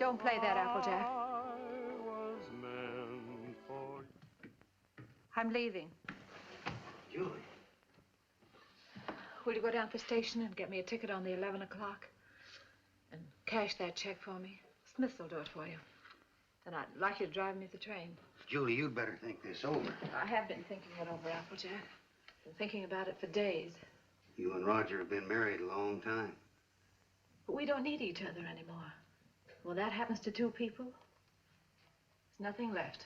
Don't play that, Applejack. I'm leaving. Julie. Will you go down to the station and get me a ticket on the 11 o'clock? And cash that check for me? Smith will do it for you. Then I'd like you to drive me the train. Julie, you'd better think this over. I have been thinking it over, Applejack. Been thinking about it for days. You and Roger have been married a long time. But we don't need each other anymore. When that happens to two people, there's nothing left.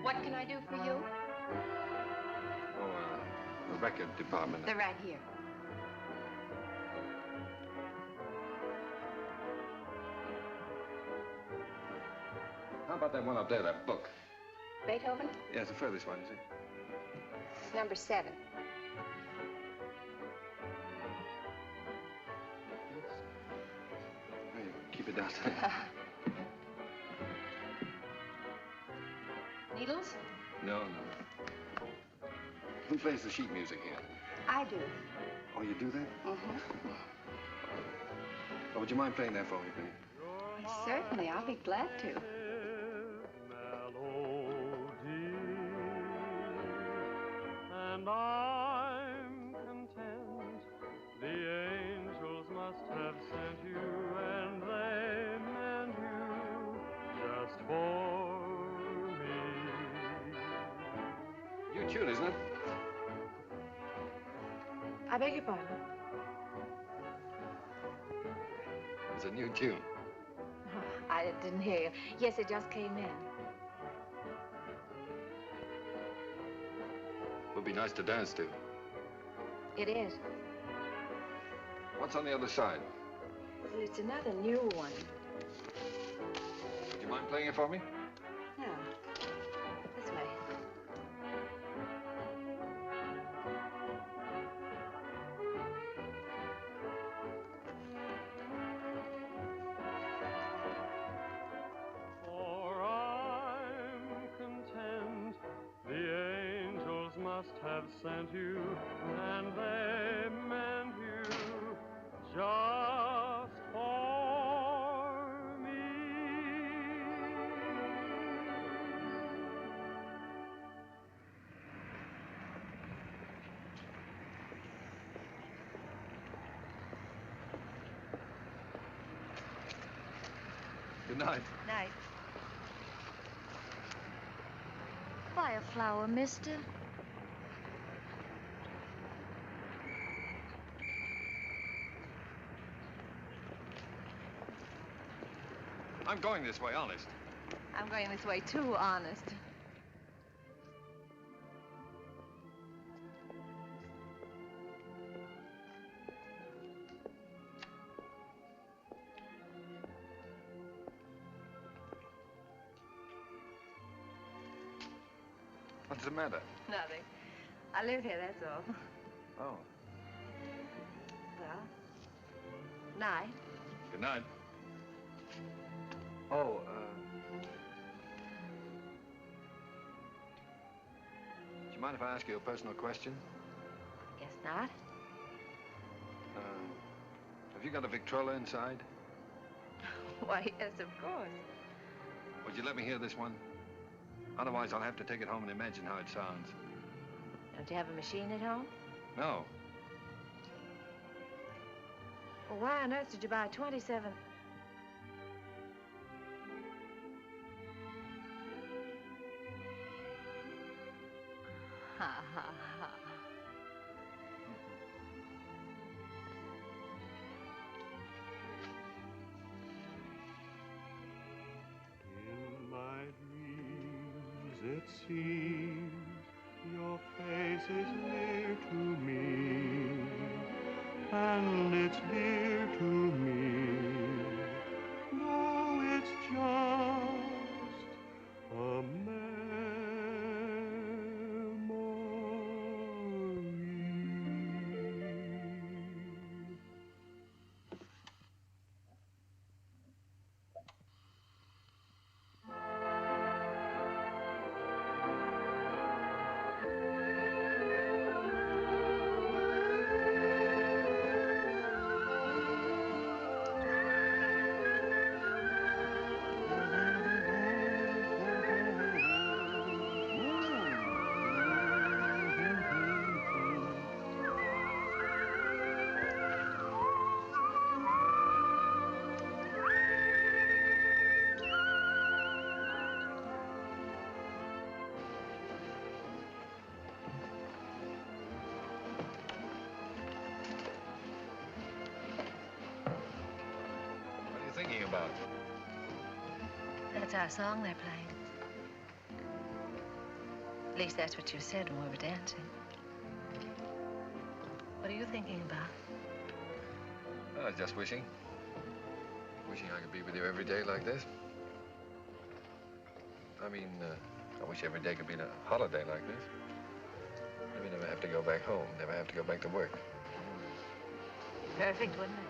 What can I do for you? Oh, the record department. They're right here. How about that one up there, that book? Beethoven? Yeah, it's the furthest one, you see. It's number 7. Hey, keep it down to that. Needles? No. Who plays the sheet music here? I do. Oh, you do that? Mm-hmm. Oh, would you mind playing that for me, please? Certainly, I'll be glad to. And I'm content. The angels must have sent you, and they meant you just for me. New tune, isn't it? I beg your pardon? It's a new tune. Oh, I didn't hear you. Yes, it just came in. Would be nice to dance to. It is. What's on the other side? Well, it's another new one. Would you mind playing it for me? Yeah. This way. For I'm content. The angels must have sent you, and they meant you just for me. Good night. Night. Buy a flower, mister. I'm going this way, honest. I'm going this way too, honest. What's the matter? Nothing. I live here, that's all. Oh. Well, night. Good night. Oh, do you mind if I ask you a personal question? Guess not. Have you got a Victrola inside? Why, yes, of course. Would you let me hear this one? Otherwise, I'll have to take it home and imagine how it sounds. Don't you have a machine at home? No. Well, why on earth did you buy 27? Ha, ha, ha. In my dreams, it seems your face is near to me, and it's dear to me. Though it's just a memory. What are you thinking about? That's our song they're playing. At least that's what you said when we were dancing. What are you thinking about? Just wishing. Wishing I could be with you every day like this. I mean, I wish every day could be a holiday like this. Maybe never have to go back home, never have to go back to work. Perfect, wouldn't it?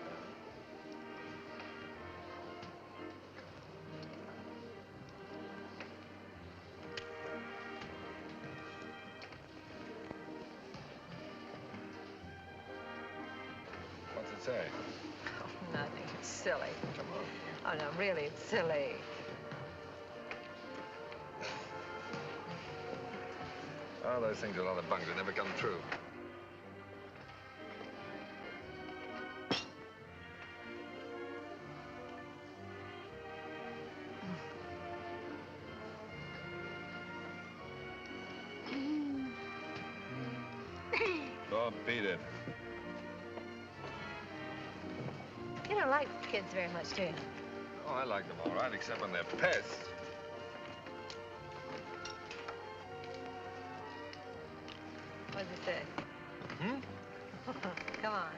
What's it say? Oh, nothing. It's silly. Come on. Oh, no, really, it's silly. Oh, those things are a lot of bunk. They never come true. Oh, beat it. You don't like kids very much, do you? Oh, I like them all right, except when they're pests. What does it say? Hmm? Come on.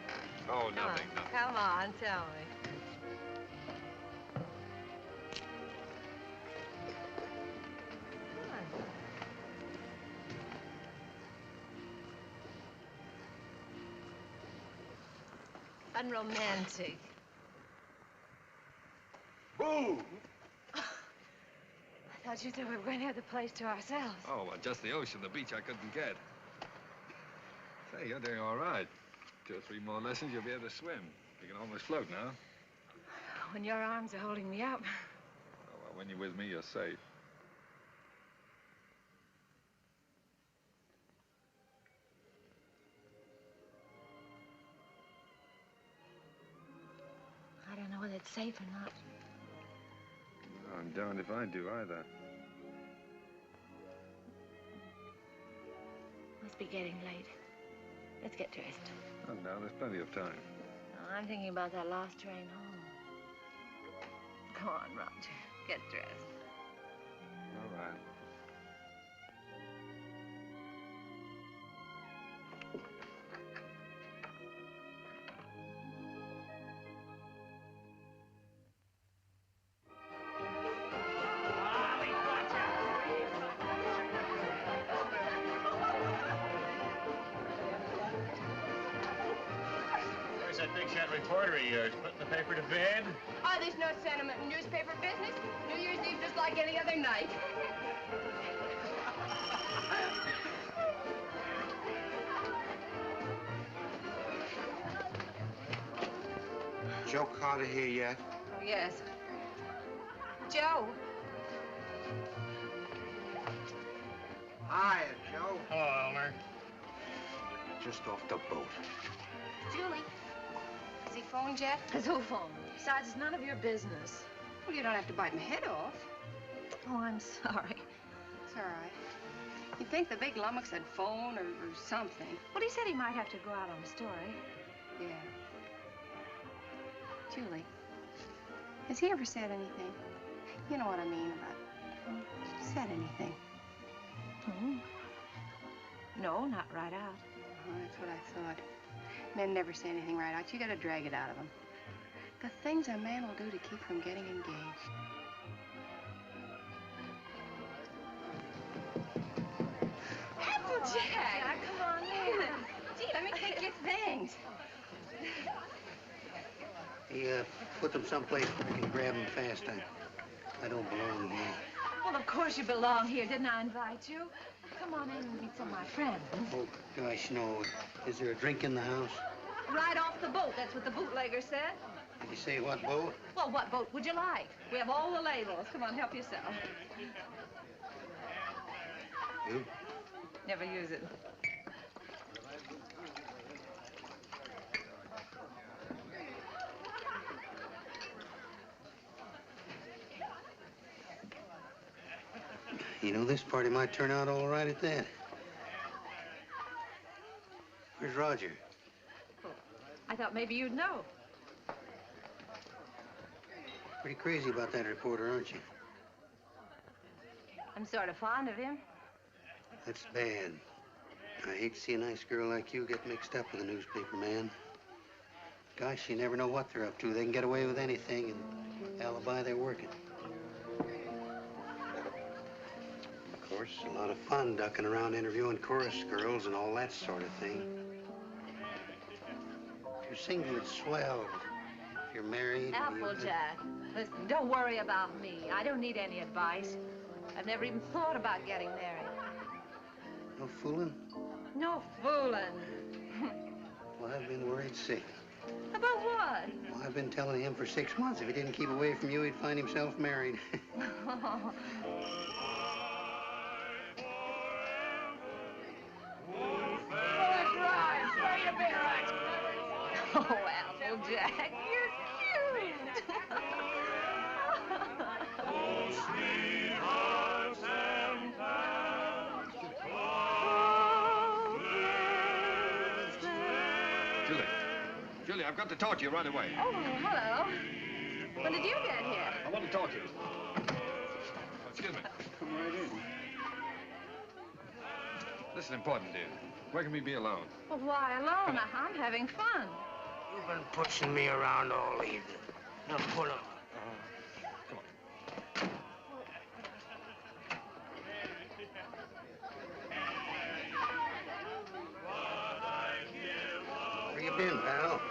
Oh, Come nothing, on. nothing. Come on, tell me. Come on. Unromantic. Boo! I thought you said we were going to have the place to ourselves. Oh, well, just the ocean, the beach I couldn't get. Say, you're doing all right. 2 or 3 more lessons, you'll be able to swim. You can almost float now. When your arms are holding me up. Oh, well, when you're with me, you're safe. I don't know whether it's safe or not. I'm darned if I do either. Must be getting late. Let's get dressed. Oh, no, there's plenty of time. Oh, I'm thinking about that last train home. Come on, Roger. Get dressed. All right. Where's that big shot reporter of yours? Putting the paper to bed? Oh, there's no sentiment in newspaper business. New Year's Eve just like any other night. Joe Carter here yet? Oh, yes. Joe. Hiya, Joe. Hello, Elmer. Just off the boat. Julie. Has he phoned yet? His who phone? Besides, it's none of your business. Well, you don't have to bite my head off. Oh, I'm sorry. It's all right. You'd think the big lummox had phone or something. Well, he said he might have to go out on a story. Yeah. Julie, has he ever said anything? You know what I mean about said anything. Hmm? No, not right out. Oh, that's what I thought. Men never say anything right out. You gotta drag it out of them. The things a man will do to keep from getting engaged. Applejack! Come on in. Gee, let me take your things. Hey, put them someplace where I can grab them fast. I don't belong here. Well, of course you belong here. Didn't I invite you? Come on in and meet some of my friends. Oh, gosh, no. Is there a drink in the house? Right off the boat. That's what the bootlegger said. Did you say what boat? Well, what boat would you like? We have all the labels. Come on, help yourself. You? Never use it. You know, this party might turn out all right at that. Where's Roger? I thought maybe you'd know. Pretty crazy about that reporter, aren't you? I'm sort of fond of him. That's bad. I hate to see a nice girl like you get mixed up with a newspaper man. Gosh, you never know what they're up to. They can get away with anything and alibi they're working. Of course, a lot of fun ducking around interviewing chorus girls and all that sort of thing. If you're single, it's swell. If you're married... Applejack, listen, don't worry about me. I don't need any advice. I've never even thought about getting married. No fooling? No fooling. Well, I've been worried sick. About what? Well, I've been telling him for 6 months if he didn't keep away from you, he'd find himself married. Oh, Applejack, you're cute. Julie, I've got to talk to you right away. Oh, hello. When did you get here? I want to talk to you. Excuse me. Come right in. This is important, dear. Where can we be alone? Well, why alone? I'm having fun. You've been pushing me around all evening. Now pull him. Come on. Where you been, pal?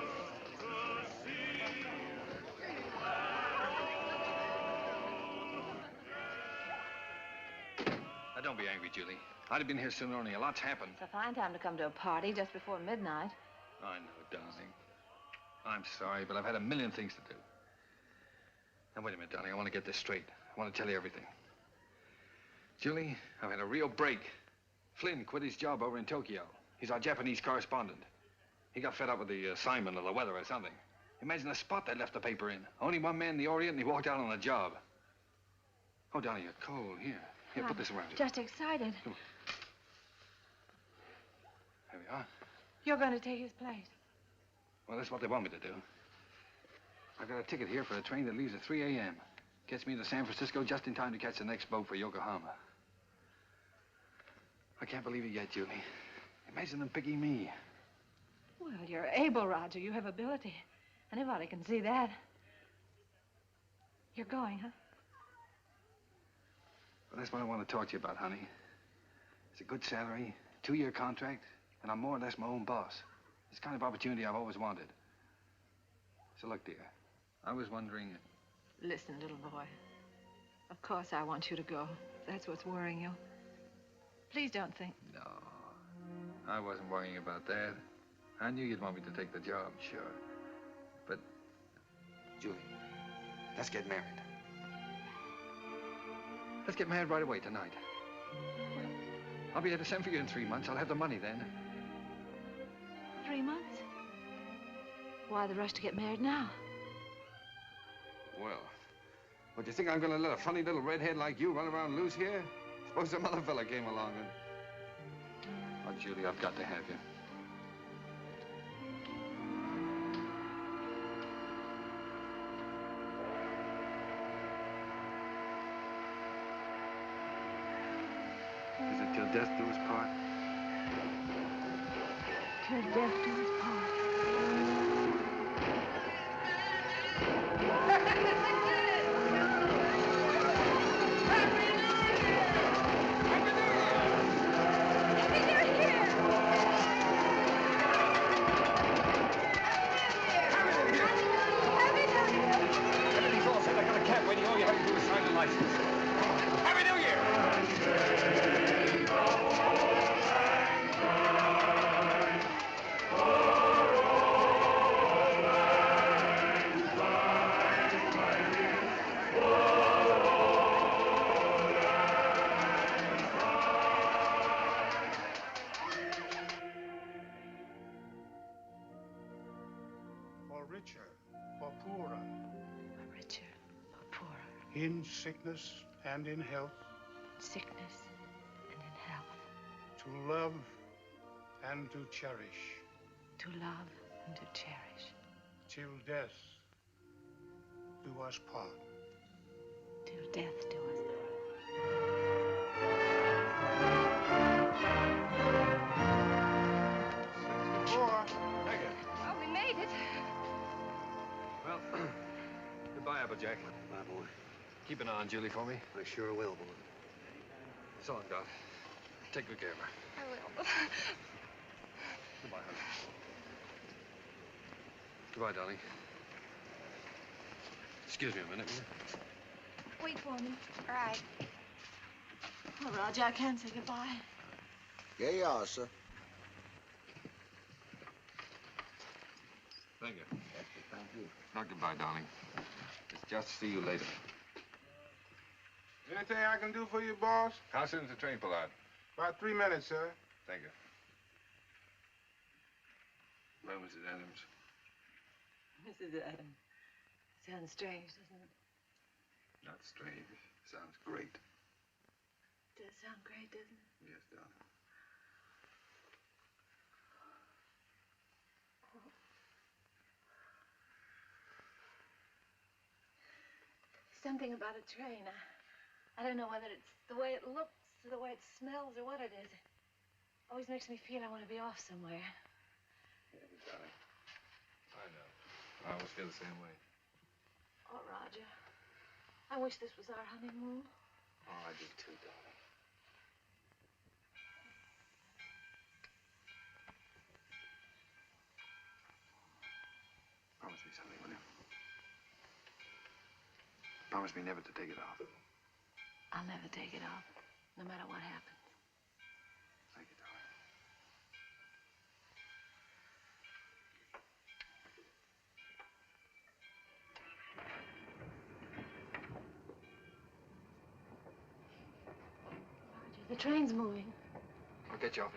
Now, don't be angry, Julie. I'd have been here sooner, only a lot's happened. It's a fine time to come to a party just before midnight. I know, darling. I'm sorry, but I've had a million things to do. Now, wait a minute, darling. I want to get this straight. I want to tell you everything. Julie, I've had a real break. Flynn quit his job over in Tokyo. He's our Japanese correspondent. He got fed up with the assignment or the weather or something. Imagine the spot they left the paper in. Only one man in the Orient, and he walked out on the job. Oh, Dolly, you're cold. Here, put this around you. Just excited. Come on. There we are. You're going to take his place. Well, that's what they want me to do. I've got a ticket here for a train that leaves at 3 a.m. Gets me to San Francisco just in time to catch the next boat for Yokohama. I can't believe it yet, Julie. Imagine them picking me. Well, you're able, Roger. You have ability. Anybody can see that. You're going, huh? Well, that's what I want to talk to you about, honey. It's a good salary, 2-year contract, and I'm more or less my own boss. It's the kind of opportunity I've always wanted. So look, dear, I was wondering... Listen, little boy. Of course I want you to go. That's what's worrying you. Please don't think... No, I wasn't worrying about that. I knew you'd want me to take the job, sure. But, Julie, let's get married. Let's get married right away tonight. I'll be able to send for you in 3 months. I'll have the money then. 3 months? Why the rush to get married now? Well, what, do you think I'm gonna let a funny little redhead like you run around loose here? Suppose some other fella came along and... Oh, Julie, I've got to have you. Is it till death do us part? Till death do us part. Everything's all set. I got a cab waiting. All you have to do is sign the license. Happy New Year! For richer, for poorer, For richer, for poorer, in sickness and in health, sickness and in health, to love and to cherish, to love and to cherish, till death do us part. till death do us part. Thank you. Well, we made it. Well, goodbye, Applejack. Bye, boy. Keep an eye on Julie for me. I sure will, boy. So long, Doc. Take good care of her. I will. Goodbye, honey. Goodbye, darling. Excuse me a minute, will you? Wait for me. All right. Oh, Roger, I can't say goodbye. Yeah, you are, sir. Thank you. Not goodbye, darling. It's just see you later. Anything I can do for you, boss? How soon does the train pull out? About 3 minutes, sir. Thank you. Well, Mrs. Adams. Mrs. Adams. Sounds strange, doesn't it? Not strange. Sounds great. Does sound great, doesn't it? Yes, darling. Something about a train. I don't know whether it's the way it looks or the way it smells or what it is. It always makes me feel I want to be off somewhere. Yeah, darling. I know. I always feel the same way. Oh, Roger. I wish this was our honeymoon. Oh, I do too, darling. Promise me something, will you? Promise me never to take it off. I'll never take it off, no matter what happens. Thank you, darling. Roger, the train's moving. I'll get you off.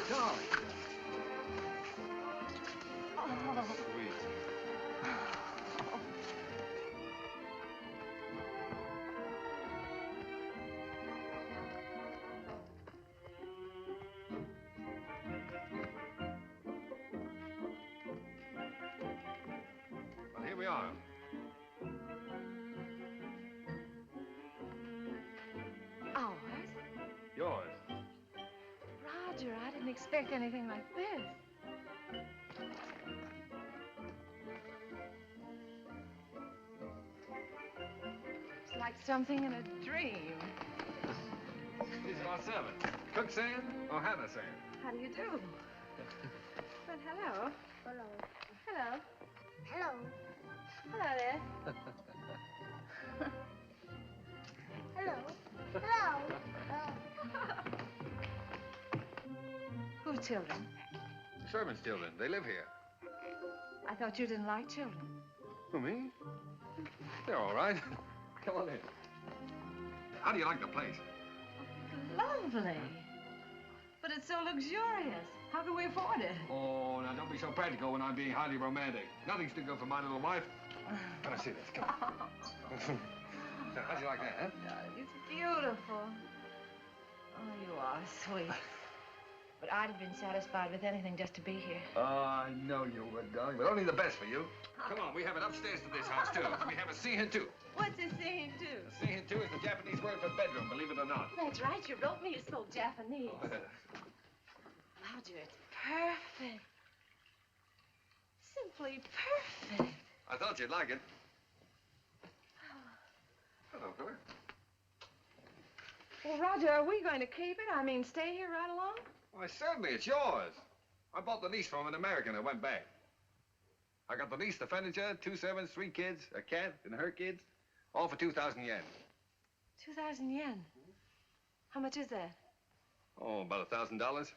darling. Oh. Sweet. Well, here we are. Ours? Yours. Roger, I didn't expect anything like this. It's like something in a dream. These are our servants. Cook saying or Hannah saying? How do you do? Well, hello. Hello. Hello. Hello. Hello there. Hello. Hello. Who's children? The servants' children. They live here. I thought you didn't like children. Who, me? They're all right. Come on in. How do you like the place? Lovely. But it's so luxurious. How can we afford it? Oh, now don't be so practical when I'm being highly romantic. Nothing's too good for my little wife. Come on, see this. Come on. Now, how'd you like that, huh? It's beautiful. Oh, you are sweet. But I'd have been satisfied with anything just to be here. Oh, I know you would, darling, but only the best for you. Come on, we have it upstairs to this house, too. We have a scene, too. What's a scene, too? A scene, too, is the Japanese word for bedroom, believe it or not. That's right. You wrote me. You spoke Japanese. Roger, it's perfect. Simply perfect. I thought you'd like it. Hello, fella. Well, Roger, are we going to keep it? I mean, stay here right along? Why, certainly, it's yours. I bought the lease from an American that went back. I got the lease, the furniture, 2 servants, 3 kids, a cat, and her kids, all for 2,000 yen. 2,000 yen. How much is that? Oh, about $1,000. $1,000.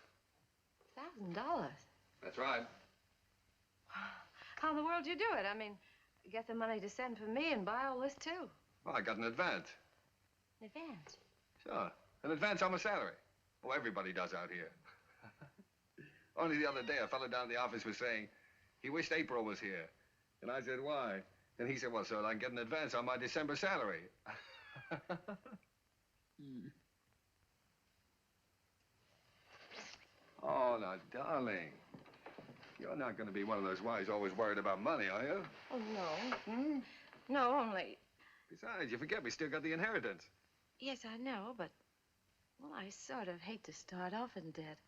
That's right. How in the world do you do it? I mean, get the money to send for me and buy all this, too. Well, I got an advance. In advance. Sure, an advance on my salary. Oh, everybody does out here. Only the other day, a fellow down in the office was saying he wished April was here. And I said, why? And he said, well, so I can get an advance on my December salary. Oh, now, darling, you're not going to be one of those wives always worried about money, are you? Oh, no. No, only... Besides, you forget we still got the inheritance. Yes, I know, but... Well, I sort of hate to start off in debt.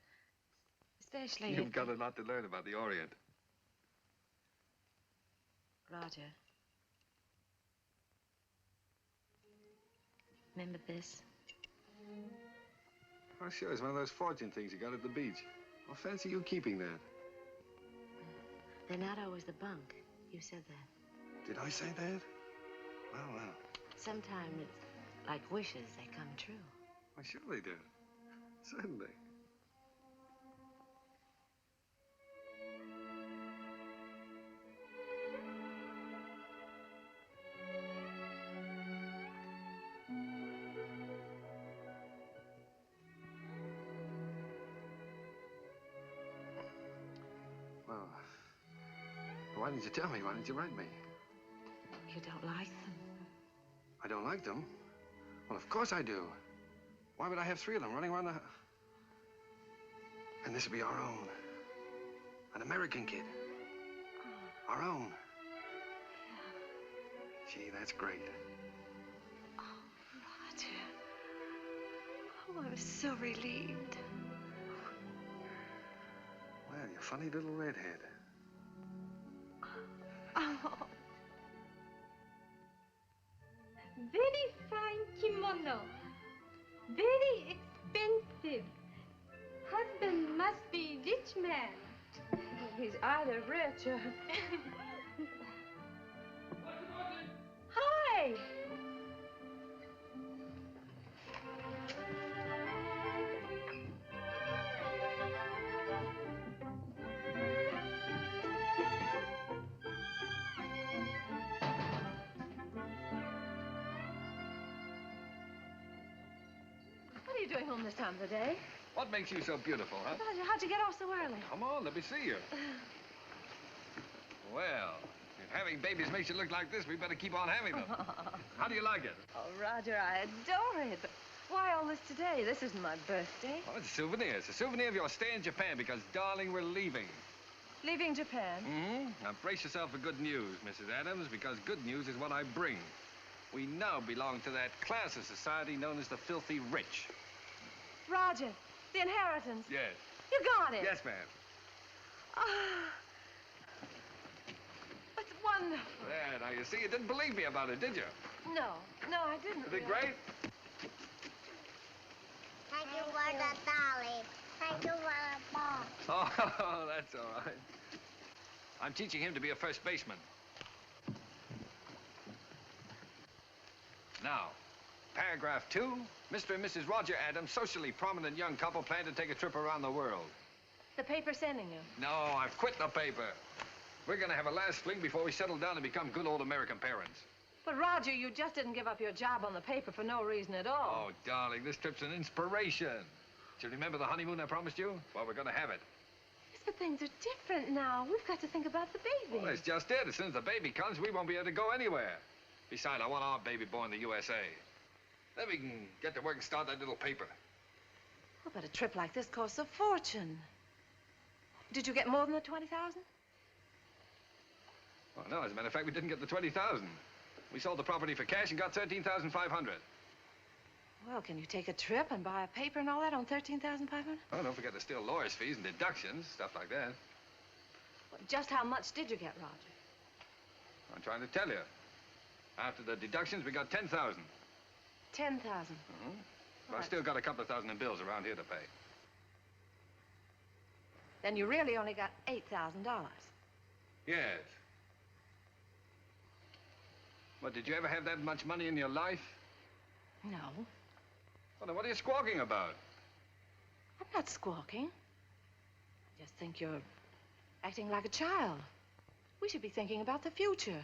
Especially You've got a lot to learn about the Orient. Roger. Remember this? Oh, sure, it's one of those fortune things you got at the beach. Well, fancy you keeping that. They're not always the bunk. You said that. Did I say that? Well, well. Sometimes it's like wishes, they come true. Why, sure they do. Certainly. Well, why didn't you tell me? Why didn't you write me? You don't like them? I don't like them. Well, of course I do. Why would I have 3 of them running around the... And this would be our own. An American kid. Oh. Our own. Yeah. Gee, that's great. Oh, Roger. Oh, I'm so relieved. Well, you funny little redhead. Oh. Very fine kimono. Very expensive. Husband must be rich man. He's either rich or... Hi. What are you doing home this time of the day? What makes you so beautiful, huh? Roger, how'd you get off so early? Come on, let me see you. Well, if having babies makes you look like this, we better keep on having them. How do you like it? Oh, Roger, I adore it. But why all this today? This isn't my birthday. Oh, it's a souvenir. It's a souvenir of your stay in Japan because, darling, we're leaving. Leaving Japan? Mm-hmm. Now, brace yourself for good news, Mrs. Adams, because good news is what I bring. We now belong to that class of society known as the filthy rich. Roger, the inheritance. Yes. You got it. Yes, ma'am. Ah, that's wonderful. There, now, you see, you didn't believe me about it, did you? No, I didn't. Isn't it great? Thank you for the dolly. Thank you for the ball. Oh, that's all right. I'm teaching him to be a first baseman. Now, paragraph 2, Mr. and Mrs. Roger Adams, socially prominent young couple, plan to take a trip around the world. The paper's sending you. No, I've quit the paper. We're gonna have a last fling before we settle down and become good old American parents. But, Roger, you just didn't give up your job on the paper for no reason at all. Oh, darling, this trip's an inspiration. Do you remember the honeymoon I promised you? Well, we're gonna have it. Yes, but things are different now. We've got to think about the baby. Well, that's just it. As soon as the baby comes, we won't be able to go anywhere. Besides, I want our baby born in the USA. Then we can get to work and start that little paper. Oh, but a trip like this costs a fortune. Did you get more than the 20,000? Well, no, as a matter of fact, we didn't get the 20,000. We sold the property for cash and got 13,500. Well, can you take a trip and buy a paper and all that on 13,500? Oh, don't forget there's still lawyer's fees and deductions, stuff like that. Well, just how much did you get, Roger? I'm trying to tell you. After the deductions, we got 10,000. 10,000. Mm-hmm. But I've Right. still got a couple of thousand in bills around here to pay. Then you really only got $8,000. Yes. What, did you ever have that much money in your life? No, Well, then what are you squawking about? I'm not squawking. I just think you're acting like a child. We should be thinking about the future.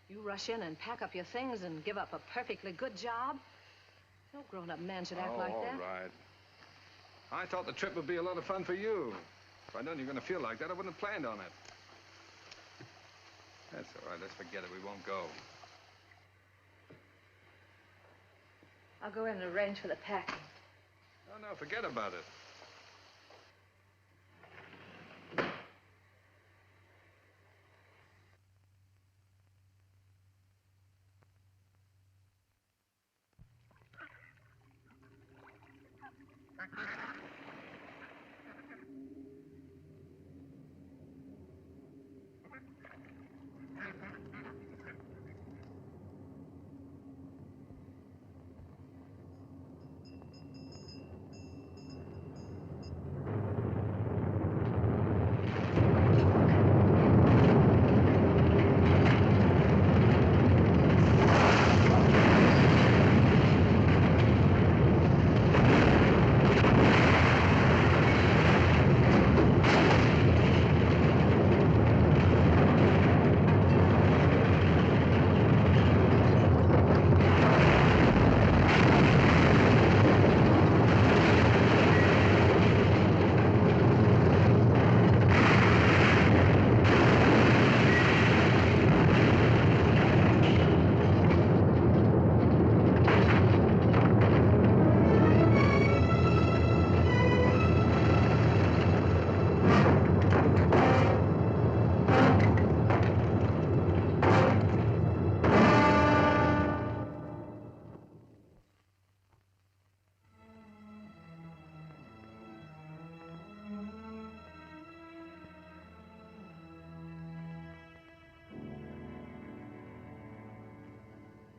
You rush in and pack up your things and give up a perfectly good job. No grown-up man should act like that. All right. I thought the trip would be a lot of fun for you. If I'd known you were going to feel like that, I wouldn't have planned on it. That's all right. Let's forget it. We won't go. I'll go in and arrange for the packing. Oh, no, forget about it.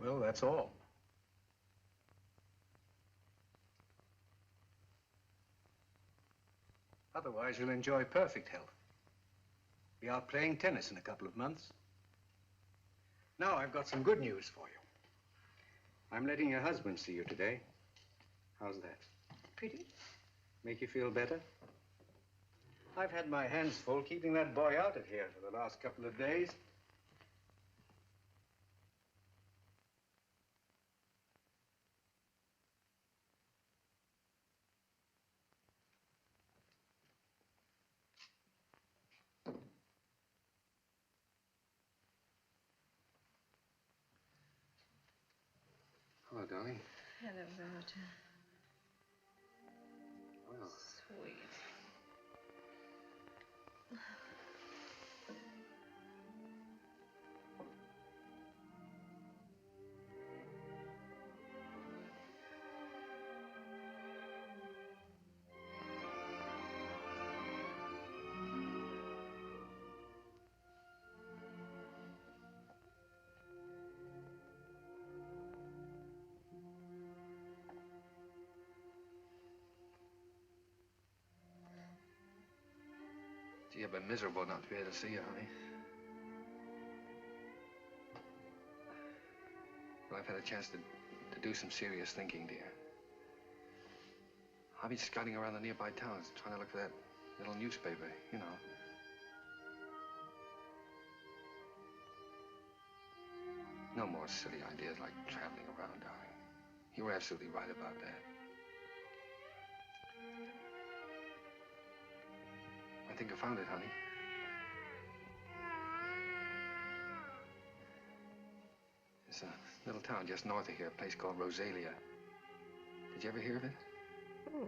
Well, that's all. Otherwise, you'll enjoy perfect health. Be out playing tennis in a couple of months. Now, I've got some good news for you. I'm letting your husband see you today. How's that? Pretty? Make you feel better? I've had my hands full keeping that boy out of here for the last couple of days. darling. Hello, Roger. Well, Sweet. gee, I've been miserable not to be able to see you, honey. But I've had a chance to do some serious thinking, dear. I've been scouting around the nearby towns, trying to look for that little newspaper, you know. No more silly ideas like traveling around, darling. You were absolutely right about that. I think I found it, honey. It's a little town just north of here, a place called Rosalia. Did you ever hear of it? Hmm.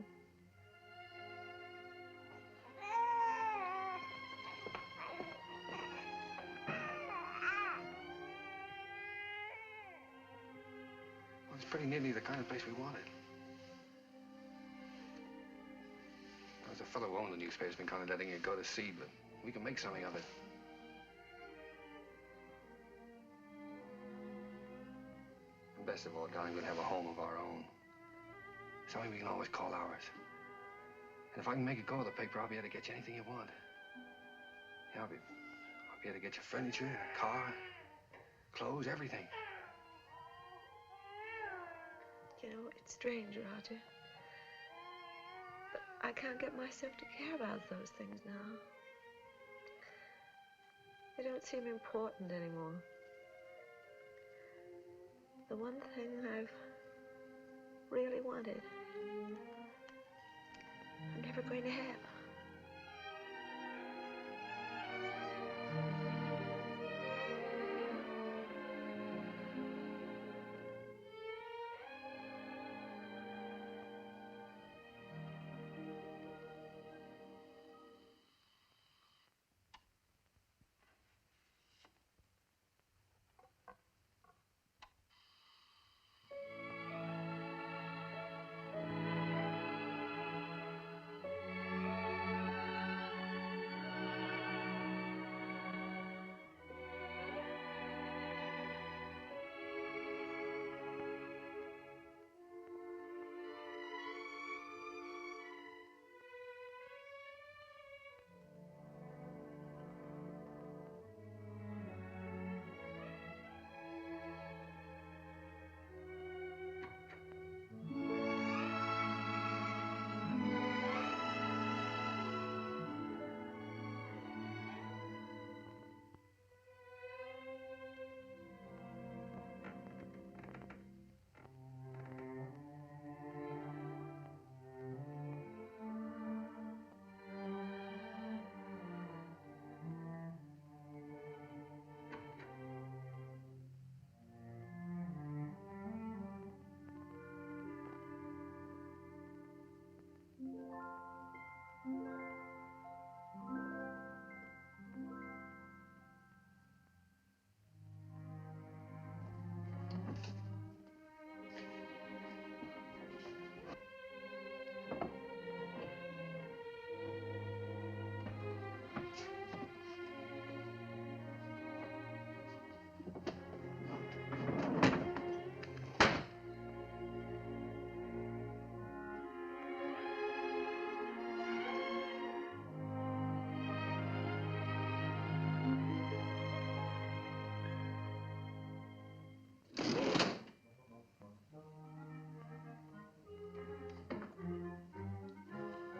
Well, it's pretty nearly the kind of place we wanted. There's a fellow who owned the newspaper's been kind of letting it go to seed, but we can make something of it. And best of all, darling, we'll have a home of our own. Something we can always call ours. And if I can make a go of the paper, I'll be able to get you anything you want. Yeah, I'll be able to get you furniture, a car, clothes, everything. You know, it's strange, Roger. But I can't get myself to care about those things now. They don't seem important anymore. The one thing I've really wanted, I'm never going to have.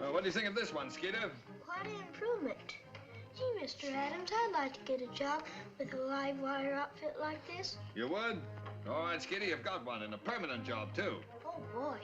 Well, what do you think of this one, Skeeter? Quite an improvement. Gee, Mr. Adams, I'd like to get a job with a live wire outfit like this. You would? All right, Skeeter, you've got one, and a permanent job, too. Oh, boy.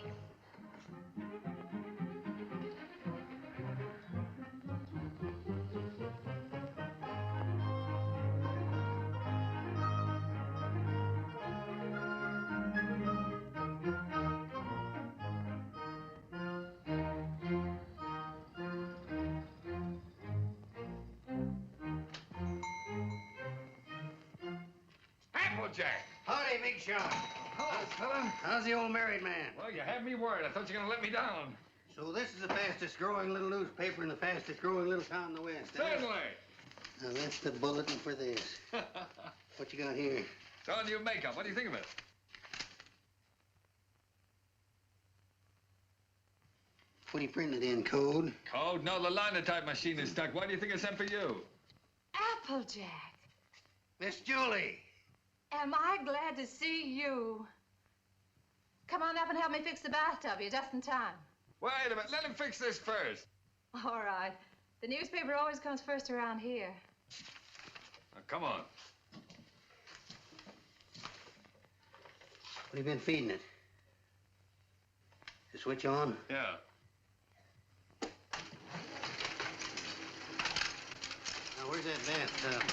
Applejack. Howdy, Big Shot. Fella. How's the old married man? Well, you had me worried. I thought you were going to let me down. So this is the fastest growing little newspaper in the fastest growing little town in the West. eh? Certainly. Now that's the bulletin for this. What you got here? It's all new makeup. What do you think of it? What do you printed in, code? Code? No, the linotype machine is stuck. Why do you think I sent for you? Applejack, Miss Julie. am I glad to see you. Come on up and help me fix the bathtub. You're just in time. Wait a minute. Let him fix this first. All right. The newspaper always comes first around here. Now, come on. What have you been feeding it? The switch on? Yeah. Now, where's that bathtub?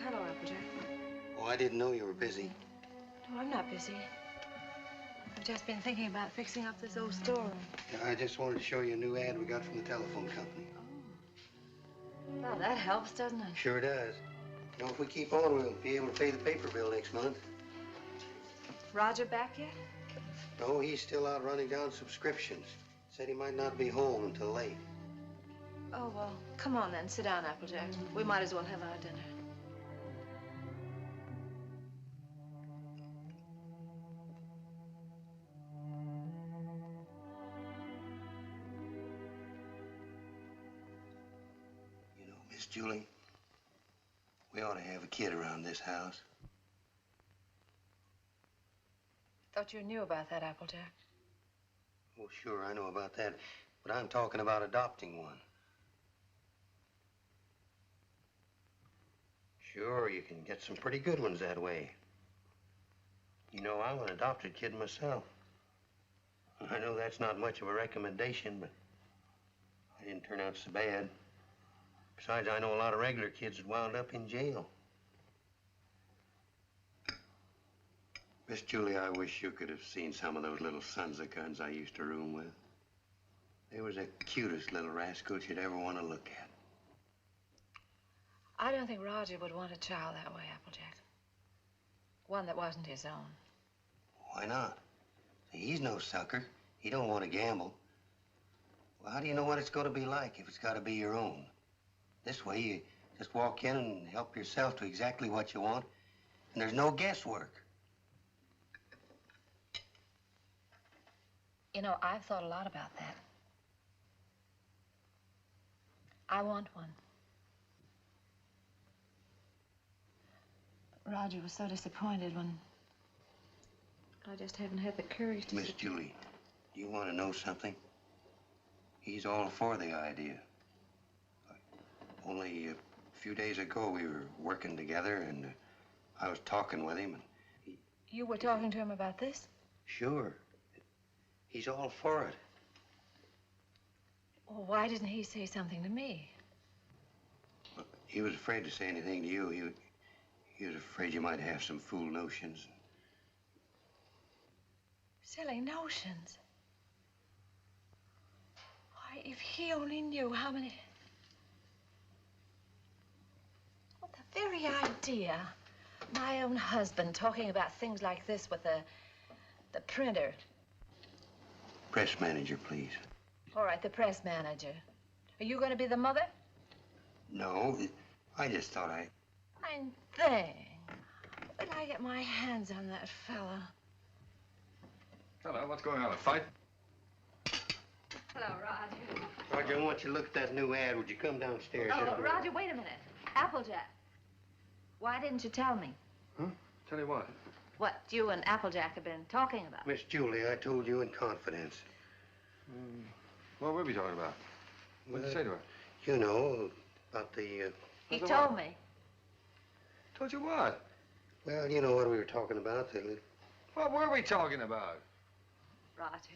Hello, Applejack. Oh, I didn't know you were busy. No, I'm not busy. I've just been thinking about fixing up this old storeroom. Yeah, I just wanted to show you a new ad we got from the telephone company. Well, that helps, doesn't it? Sure does. You know, if we keep on, we'll be able to pay the paper bill next month. Roger back yet? No, he's still out running down subscriptions. Said he might not be home until late. Oh, well, come on then. Sit down, Applejack. We might as well have our dinner. You know, Miss Julie, we ought to have a kid around this house. Thought you knew about that, Applejack. Oh, sure, I know about that. But I'm talking about adopting one. Sure, you can get some pretty good ones that way. You know, I'm an adopted kid myself. I know that's not much of a recommendation, but I didn't turn out so bad. Besides, I know a lot of regular kids that wound up in jail. Miss Julie, I wish you could have seen some of those little sons of guns I used to room with. They was the cutest little rascals you'd ever want to look at. I don't think Roger would want a child that way, Applejack. One that wasn't his own. Why not? See, he's no sucker. He don't want to gamble. Well, how do you know what it's going to be like if it's got to be your own? This way, you just walk in and help yourself to exactly what you want, and there's no guesswork. You know, I've thought a lot about that. I want one. But Roger was so disappointed when I just haven't had the courage to... Miss Julie, do you want to know something? He's all for the idea. Only a few days ago, we were working together, and I was talking with him, and You were talking to him about this? Sure. He's all for it. Well, why didn't he say something to me? He was afraid to say anything to you. He was afraid you might have some fool notions. Silly notions. Why, if he only knew how many... Well, the very idea. My own husband talking about things like this with the printer. Press manager, please. All right, the press manager. Are you going to be the mother? No, I just thought I... Fine thing. Wait till I get my hands on that fella. Hello, what's going on? A fight? Hello, Roger. Roger, I want you to look at that new ad. Would you come downstairs? Oh, Roger, wait a minute. Applejack. Why didn't you tell me? Huh? Tell you what? What you and Applejack have been talking about. Miss Julie, I told you in confidence. What were we talking about? What did you say to her? You know, about the, He told me. Told you what? well, you know what we were talking about. What were we talking about? Roger,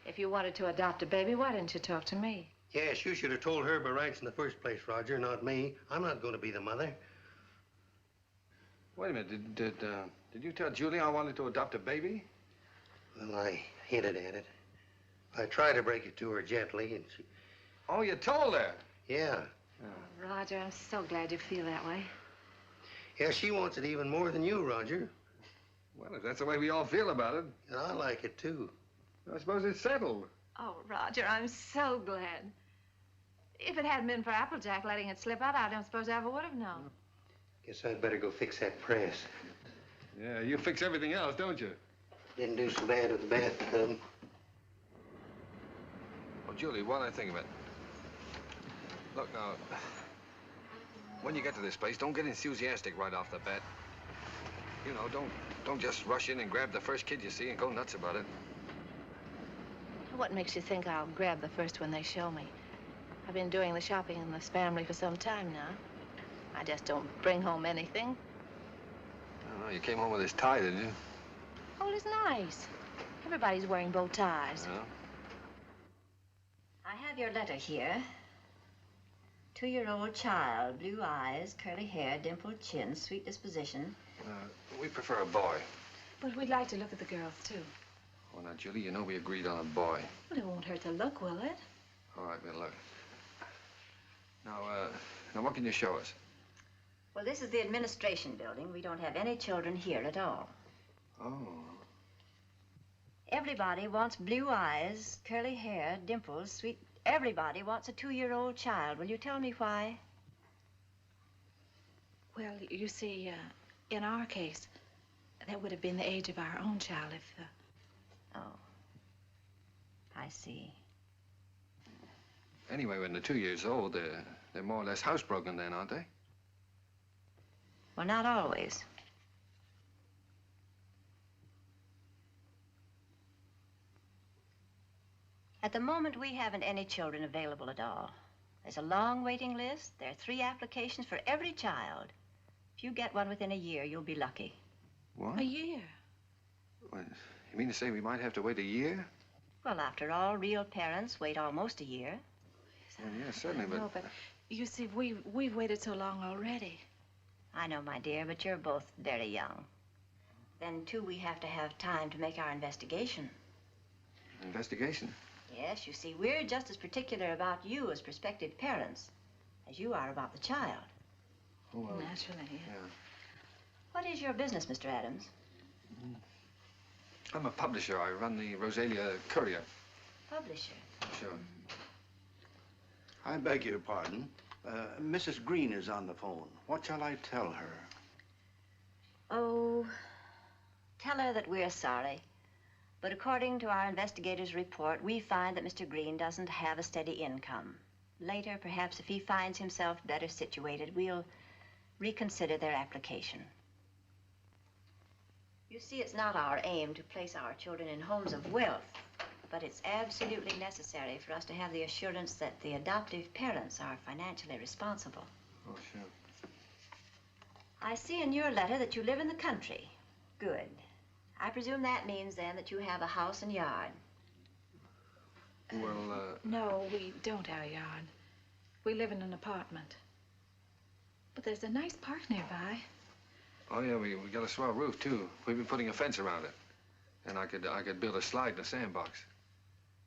if you wanted to adopt a baby, why didn't you talk to me? Yes, you should have told her by rights in the first place, Roger, not me. I'm not going to be the mother. Wait a minute. Did you tell Julie I wanted to adopt a baby? Well, I hinted at it. I tried to break it to her gently, and she... Oh, you told her? Yeah. Oh, Roger, I'm so glad you feel that way. Yeah, she wants it even more than you, Roger. Well, if that's the way we all feel about it, And I like it, too. I suppose it's settled. Oh, Roger, I'm so glad. If it hadn't been for Applejack letting it slip out, I don't suppose I ever would have known. Guess I'd better go fix that press. Yeah, you fix everything else, don't you? Didn't do so bad with the bathtub. Well, Julie, while I think of it, look now, when you get to this place, don't get enthusiastic right off the bat. You know, don't just rush in and grab the first kid you see and go nuts about it. What makes you think I'll grab the first one they show me? I've been doing the shopping in this family for some time now. I just don't bring home anything. Oh, you came home with this tie, didn't you? Oh, it's nice. Everybody's wearing bow ties. Yeah. I have your letter here. 2-year-old child, blue eyes, curly hair, dimpled chin, sweet disposition. We prefer a boy. But we'd like to look at the girls, too. Well, now, Julie, you know we agreed on a boy. Well, it won't hurt to look, will it? All right, we'll look. Now, what can you show us? Well, this is the administration building. We don't have any children here at all. Oh. Everybody wants blue eyes, curly hair, dimples, sweet... Everybody wants a 2-year-old child. Will you tell me why? Well, you see, in our case, that would have been the age of our own child if... Oh. I see. Anyway, when they're 2 years old, they're more or less housebroken then, aren't they? Well, not always. At the moment, we haven't any children available at all. There's a long waiting list. There are 3 applications for every child. If you get one within a year, you'll be lucky. What? A year? What, you mean to say we might have to wait a year? Well, after all, real parents wait almost a year. Well, yeah, certainly, No, but you see, we've waited so long already. I know, my dear, but you're both very young. Then, too, we have to have time to make our investigation. Investigation? Yes, you see, we're just as particular about you as prospective parents as you are about the child. Oh, well, naturally, yeah. What is your business, Mr. Adams? I'm a publisher. I run the Rosalia Courier. Publisher? Sure. I beg your pardon. Mrs. Green is on the phone. What shall I tell her? Oh, tell her that we're sorry. But according to our investigator's report, we find that Mr. Green doesn't have a steady income. Later, perhaps if he finds himself better situated, we'll reconsider their application. You see, it's not our aim to place our children in homes of wealth, but it's absolutely necessary for us to have the assurance that the adoptive parents are financially responsible. Oh, sure. I see in your letter that you live in the country. Good. I presume that means, then, that you have a house and yard. Well, No, we don't have a yard. We live in an apartment. But there's a nice park nearby. Oh, yeah, we got a swell roof, too. We've been putting a fence around it. And I could build a slide in a sandbox.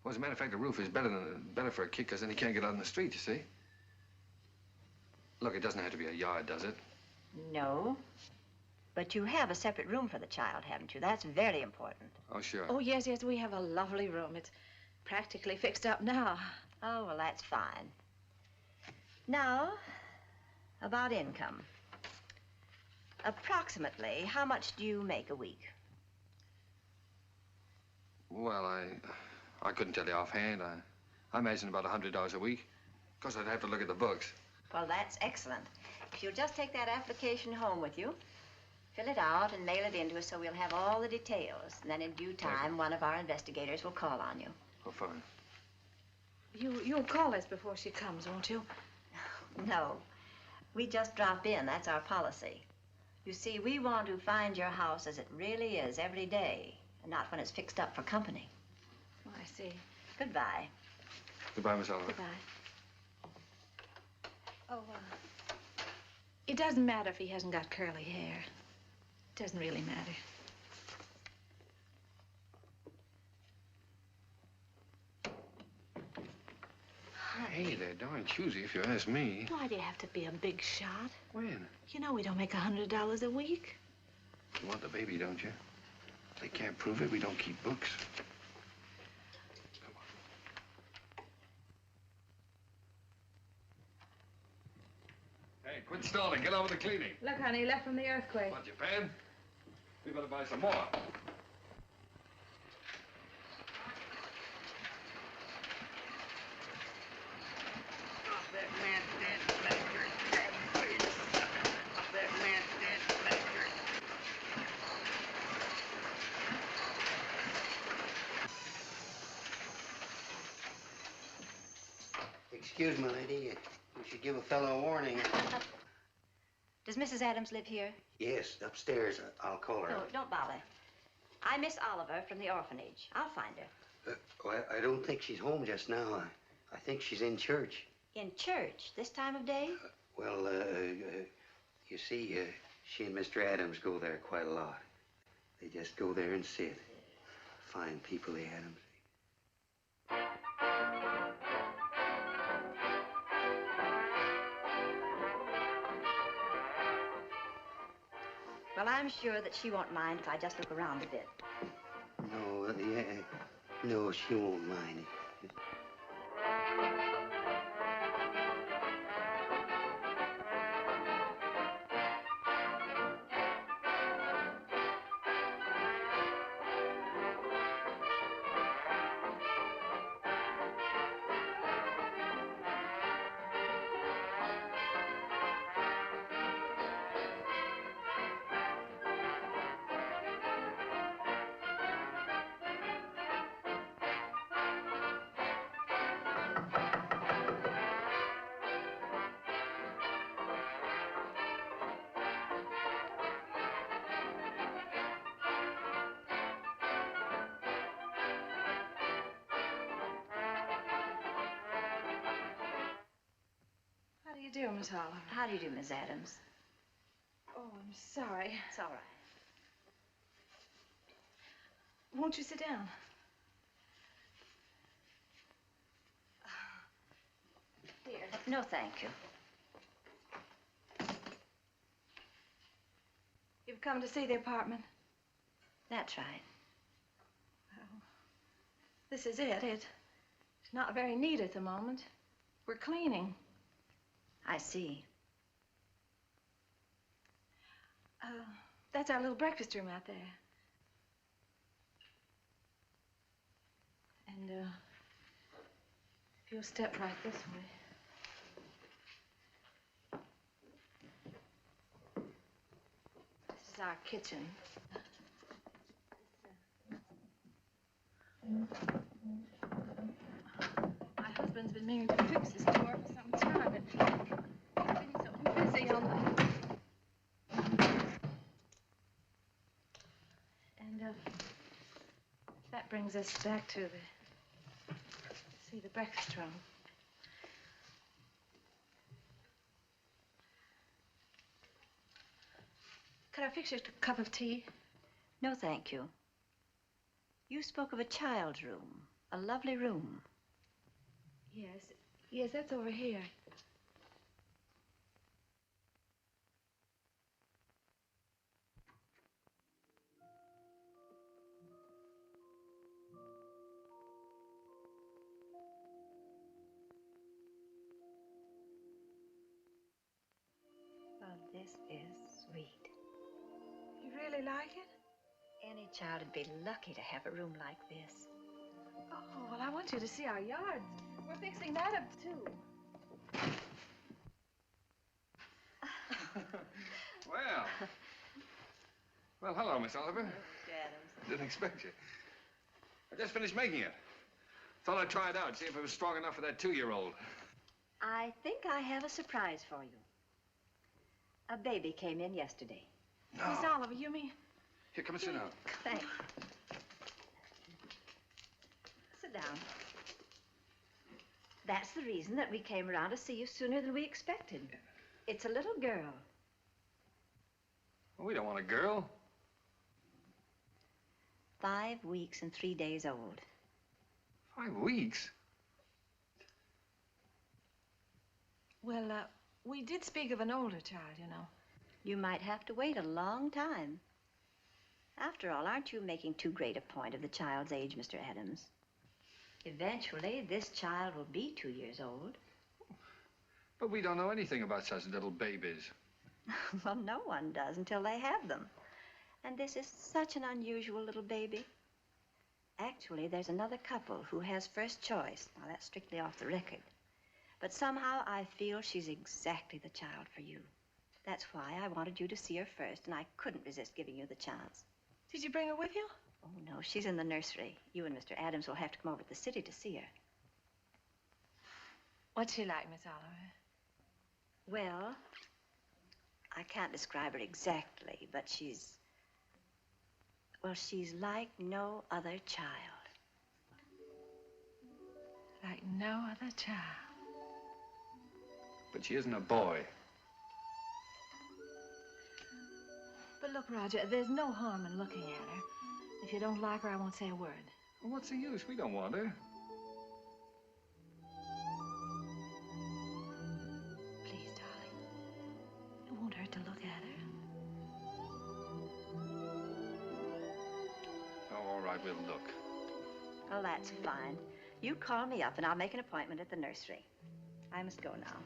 Well, as a matter of fact, the roof is better for a kid, because then he can't get out in the street, you see. Look, it doesn't have to be a yard, does it? No. But you have a separate room for the child, haven't you? That's very important. Oh, sure. Oh, yes, we have a lovely room. It's practically fixed up now. Oh, well, that's fine. Now, about income. Approximately, how much do you make a week? Well, I couldn't tell you offhand. I imagine about $100 a week. Of course, I'd have to look at the books. Well, that's excellent. If you'll just take that application home with you, fill it out and mail it in to us so we'll have all the details. And then in due time, one of our investigators will call on you. Oh, fine. You'll call us before she comes, won't you? No. We just drop in. That's our policy. You see, we want to find your house as it really is every day, and not when it's fixed up for company. Oh, I see. Goodbye. Goodbye, Miss Oliver. Goodbye. Oh, it doesn't matter if he hasn't got curly hair. It doesn't really matter. Hey, they're darn choosy if you ask me. Why do you have to be a big shot? When? You know we don't make $100 a week. You want the baby, don't you? If they can't prove it, we don't keep books. Come on. Hey, quit stalling. Get on with the cleaning. Look, honey, left from the earthquake. What, Japan? We better buy some more. Excuse me, lady. You should give a fellow a warning. Does Mrs. Adams live here? Yes, upstairs. I'll call her. No, don't bother. I'm Miss Oliver from the orphanage. I'll find her. Well, I don't think she's home just now. I think she's in church. In church this time of day? Well, you see, she and Mr. Adams go there quite a lot. They just go there and sit. Fine people, the Adams. Well, I'm sure that she won't mind if I just look around a bit. No, no, she won't mind. How do you do, Miss Oliver? How do you do, Miss Adams? Oh, I'm sorry. It's all right. Won't you sit down? Dear. No, thank you. You've come to see the apartment? That's right. Well, this is it. It's not very neat at the moment. We're cleaning. I see. That's our little breakfast room out there. And, if you'll step right this way. This is our kitchen. My husband's been meaning to fix this door for some time, but I've been so busy on the... And, that brings us back to the breakfast room. Could I fix you a cup of tea? No, thank you. You spoke of a child's room, a lovely room. Yes, that's over here. Oh, this is sweet. You really like it? Any child would be lucky to have a room like this. Oh, well, I want you to see our yard. We're fixing that up, too. Well. Well, hello, Miss Oliver. Mr. Adams. Didn't expect you. I just finished making it. Thought I'd try it out, see if it was strong enough for that 2-year-old. I think I have a surprise for you. A baby came in yesterday. No. Miss Oliver, you mean? Here, come and sit down. Thanks. Sit down. That's the reason that we came around to see you sooner than we expected. It's a little girl. Well, we don't want a girl. 5 weeks and 3 days old. 5 weeks? Well, we did speak of an older child, you know. You might have to wait a long time. After all, aren't you making too great a point of the child's age, Mr. Adams? Eventually, this child will be 2 years old. But we don't know anything about such little babies. Well, no one does until they have them. And this is such an unusual little baby. Actually, there's another couple who has first choice. Now, that's strictly off the record. But somehow I feel she's exactly the child for you. That's why I wanted you to see her first, and I couldn't resist giving you the chance. Did you bring her with you? Oh, no, she's in the nursery. You and Mr. Adams will have to come over to the city to see her. What's she like, Miss Oliver? Well, I can't describe her exactly, but she's... well, she's like no other child. Like no other child. But she isn't a boy. But look, Roger, there's no harm in looking at her. If you don't like her, I won't say a word. Well, what's the use? We don't want her. Please, darling. It won't hurt to look at her. Oh, all right, we'll look. Oh, that's fine. You call me up, and I'll make an appointment at the nursery. I must go now.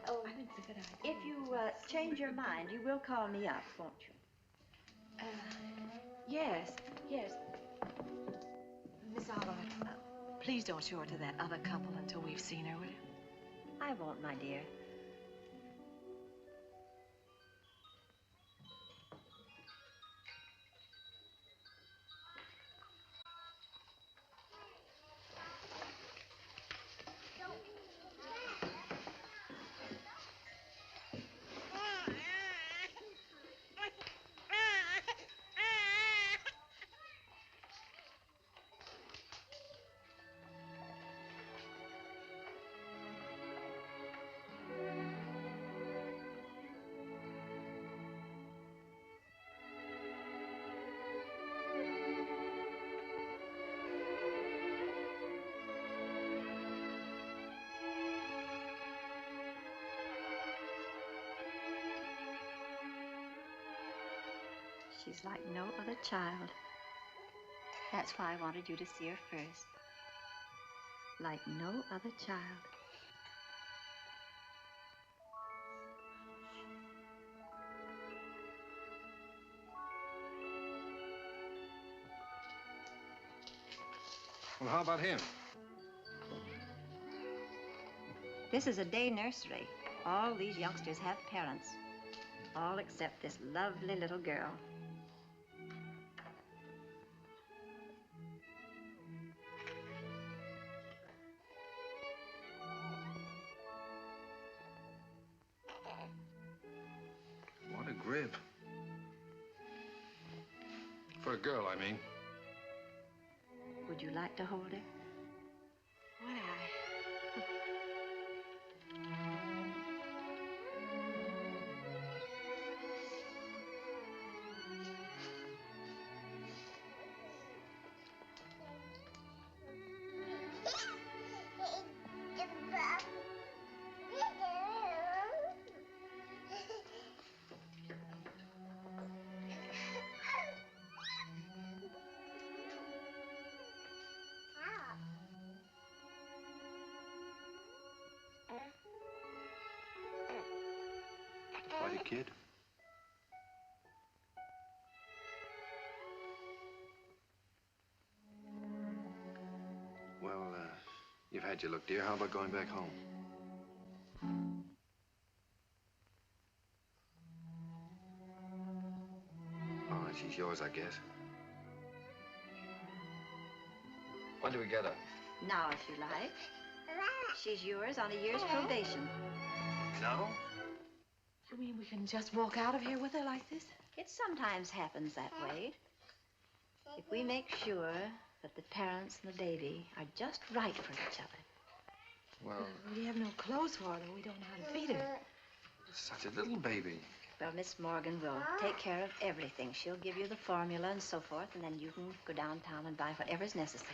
Oh, I think it's a good idea. If you change your mind, you will call me up, won't you? Yes. Miss Oliver, please don't show her to that other couple until we've seen her, will you? I won't, my dear. She's like no other child. That's why I wanted you to see her first. Like no other child. Well, how about him? This is a day nursery. All these youngsters have parents. All except this lovely little girl. What a grip. For a girl, I mean. Would you like to hold her? Would I? Quite a kid. bad you look, dear. How about going back home? All right, she's yours, I guess. When do we get her? Now, if you like. She's yours on a year's probation. No? You mean we can just walk out of here with her like this? It sometimes happens that way. If we make sure that the parents and the baby are just right for each other. Well, We have no clothes for her. We don't know how to feed her. such a little baby. Well, Miss Morgan will take care of everything. She'll give you the formula and so forth, and then you can go downtown and buy whatever's necessary.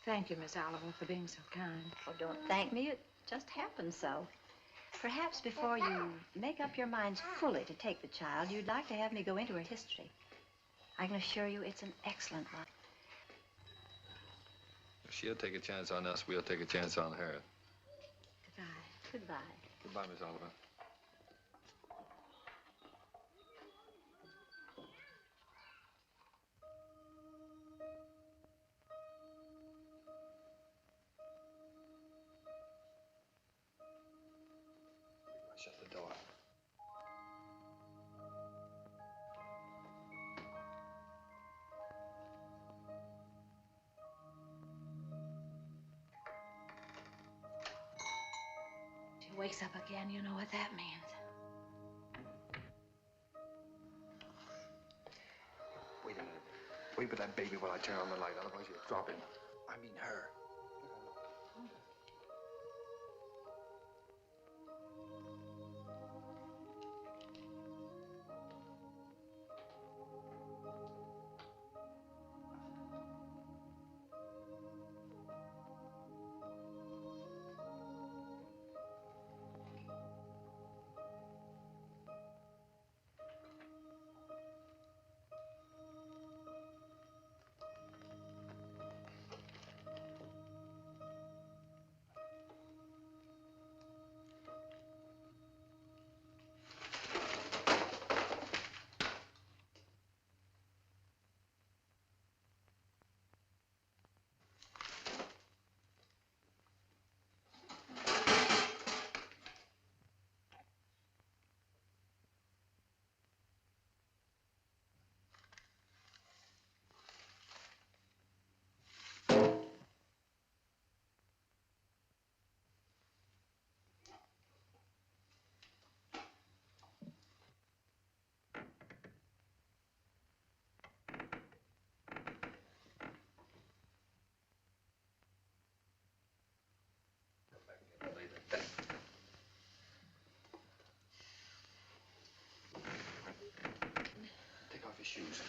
Thank you, Miss Oliver, for being so kind. Oh, don't thank me. It just happened so. Perhaps before you make up your minds fully to take the child, you'd like to have me go into her history. I can assure you it's an excellent one. If she'll take a chance on us, we'll take a chance on her. Goodbye. Goodbye. Goodbye, Miss Oliver. Shut the door. She wakes up again, you know what that means. Wait a minute. Wait with that baby while I turn on the light, otherwise you'll drop him. I mean her. Take off your shoes.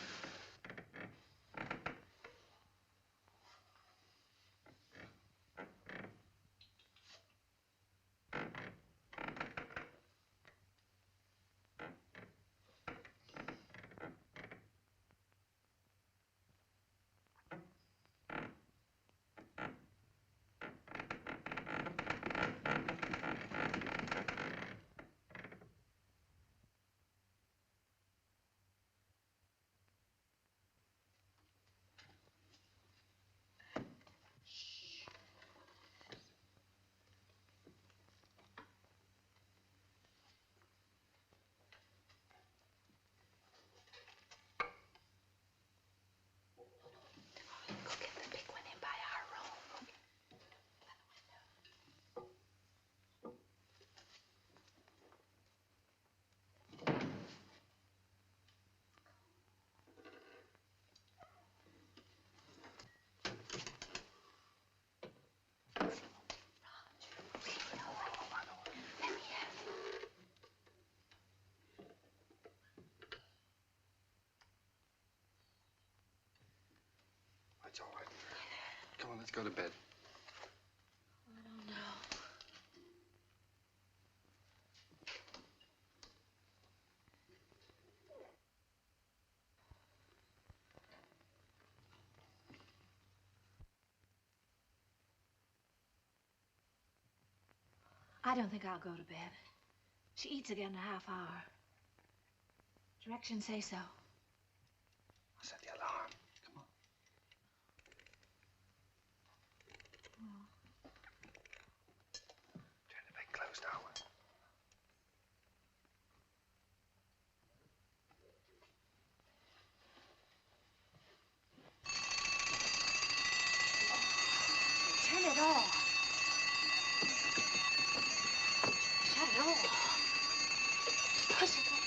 Go get the big one in by our room. That's all right. Come on, let's go to bed. I don't know. I don't think I'll go to bed. She eats again in a half hour. Directions say so. I'll set the alarm. Come on. Turn the big closed now. Turn it off. Shut it off. Push it down.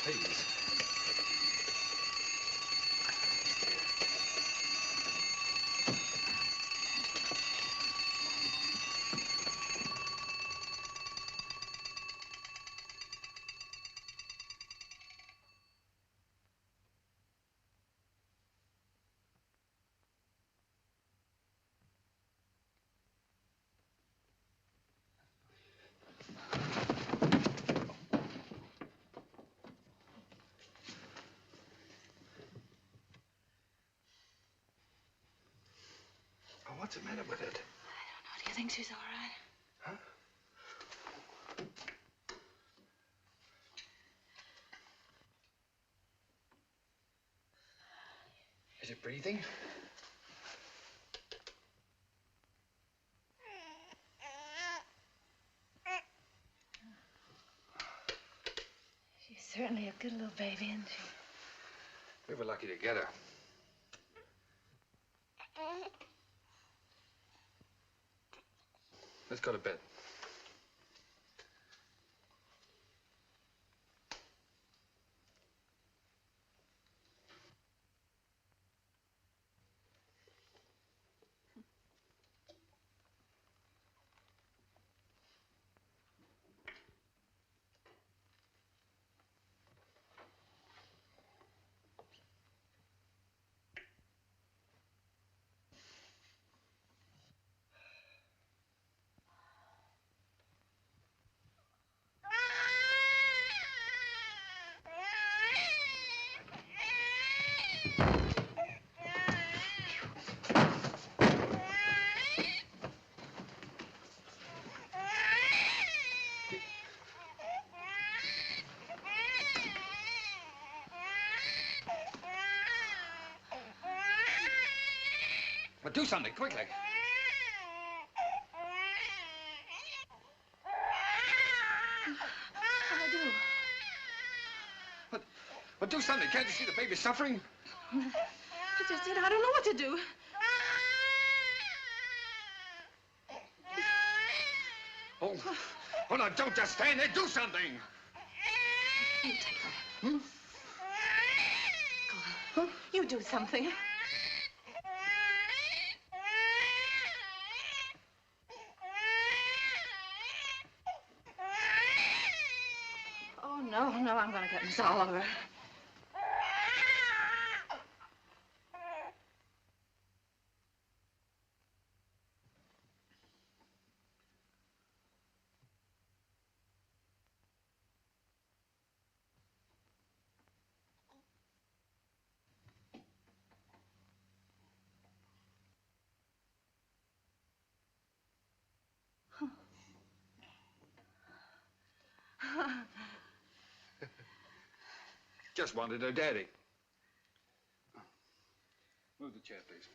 Please. Oh, what's the matter with it? I don't know. Do you think she's all right? Huh? Is it breathing? She's certainly a good little baby, isn't she? We were lucky to get her. Let's go to bed. But do something, quickly. What'll I do? But do something. Can't you see the baby's suffering? I just said I don't know what to do. Oh, no, don't just stand there. Do something. You take her. Hmm? Go on. Huh? You do something. Oh, no, I'm gonna get Miss Oliver. Just wanted her daddy. Move the chair, please.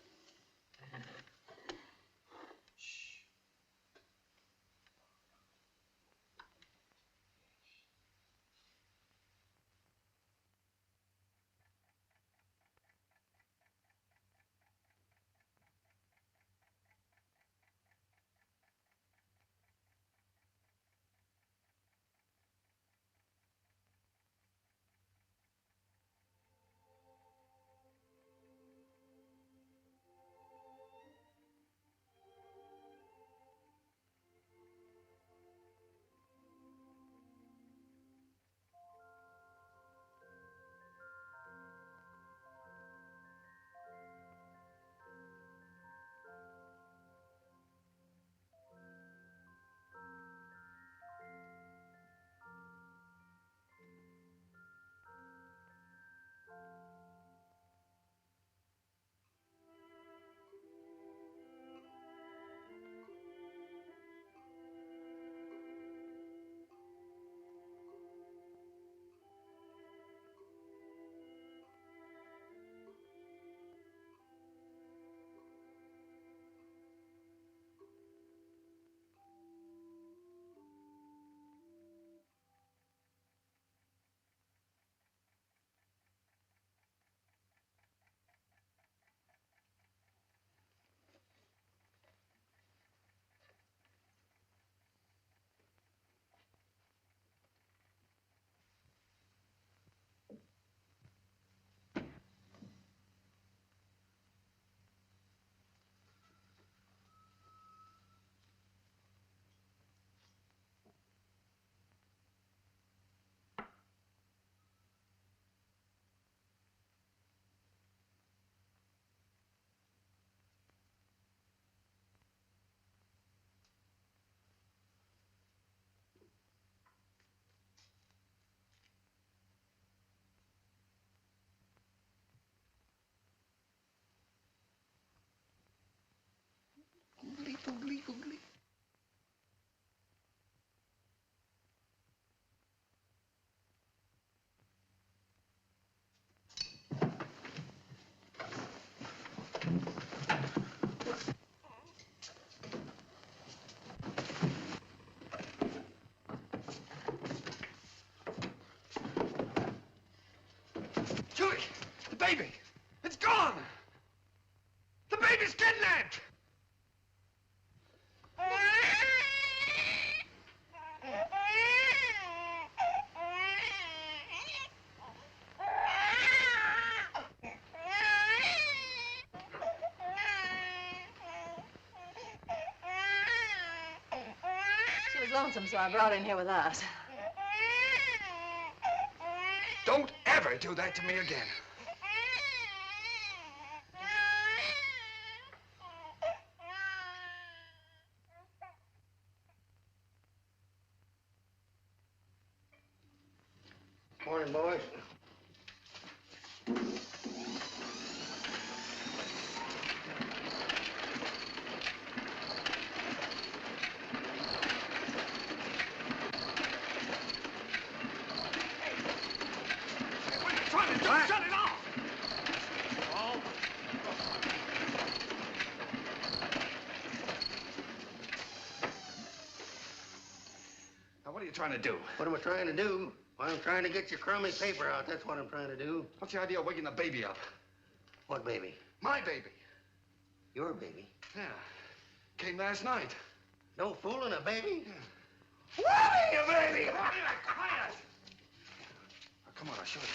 He's kidnapped! She was lonesome, so I brought her in here with us. Don't ever do that to me again. Morning, boys. Trying to do, shut it off! Oh. Now, what are you trying to do? What am I trying to do? Well, I'm trying to get your crummy paper out. That's what I'm trying to do. What's the idea of waking the baby up? What baby? My baby. Your baby? Yeah. Came last night. No fooling a baby? What are you, baby? Quiet! Oh, come on, I'll show you.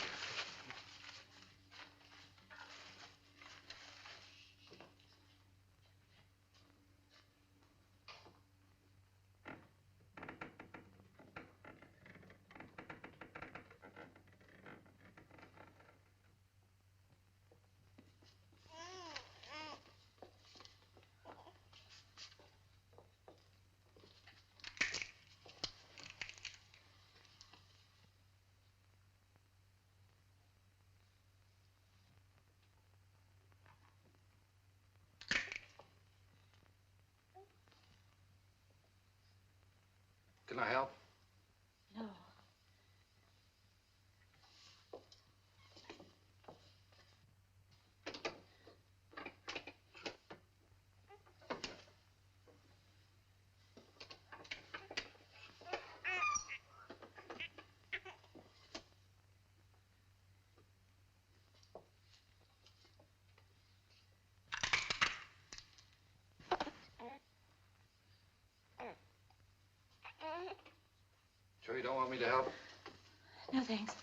Can I help? No. Sure you don't want me to help? No, thanks.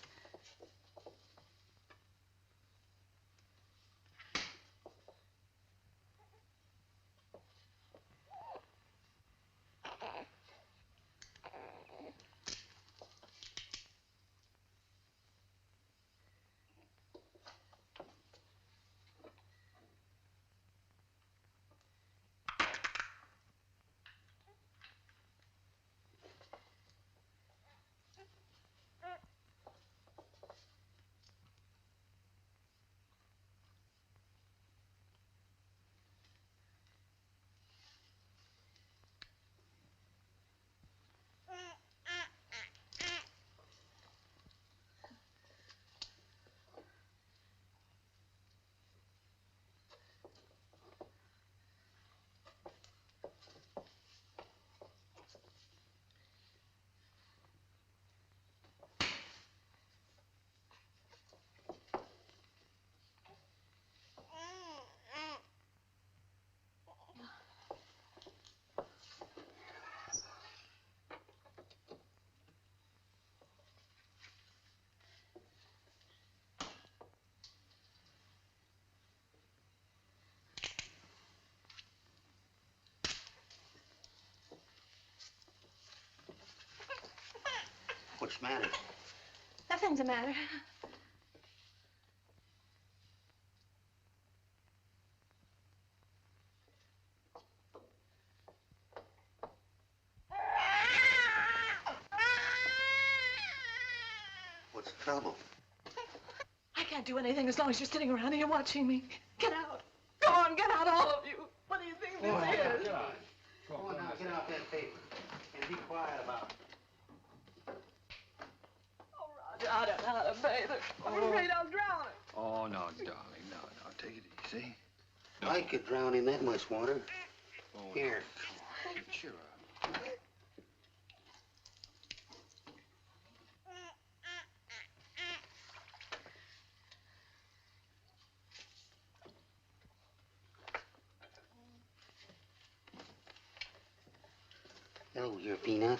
What's the matter? Nothing's the matter. What's the trouble? I can't do anything as long as you're sitting around here watching me. Get out. Go on, get out, all of you. What do you think this is? Go on now, get out that paper. And be quiet about it. Oh, Roger, I don't know how to bathe her. I'm afraid I'll drown her. Oh, no, darling, no, no. Take it easy. I could drown in that much water. Oh, Here. No, come on. Cheer up. Hello, your Peanut.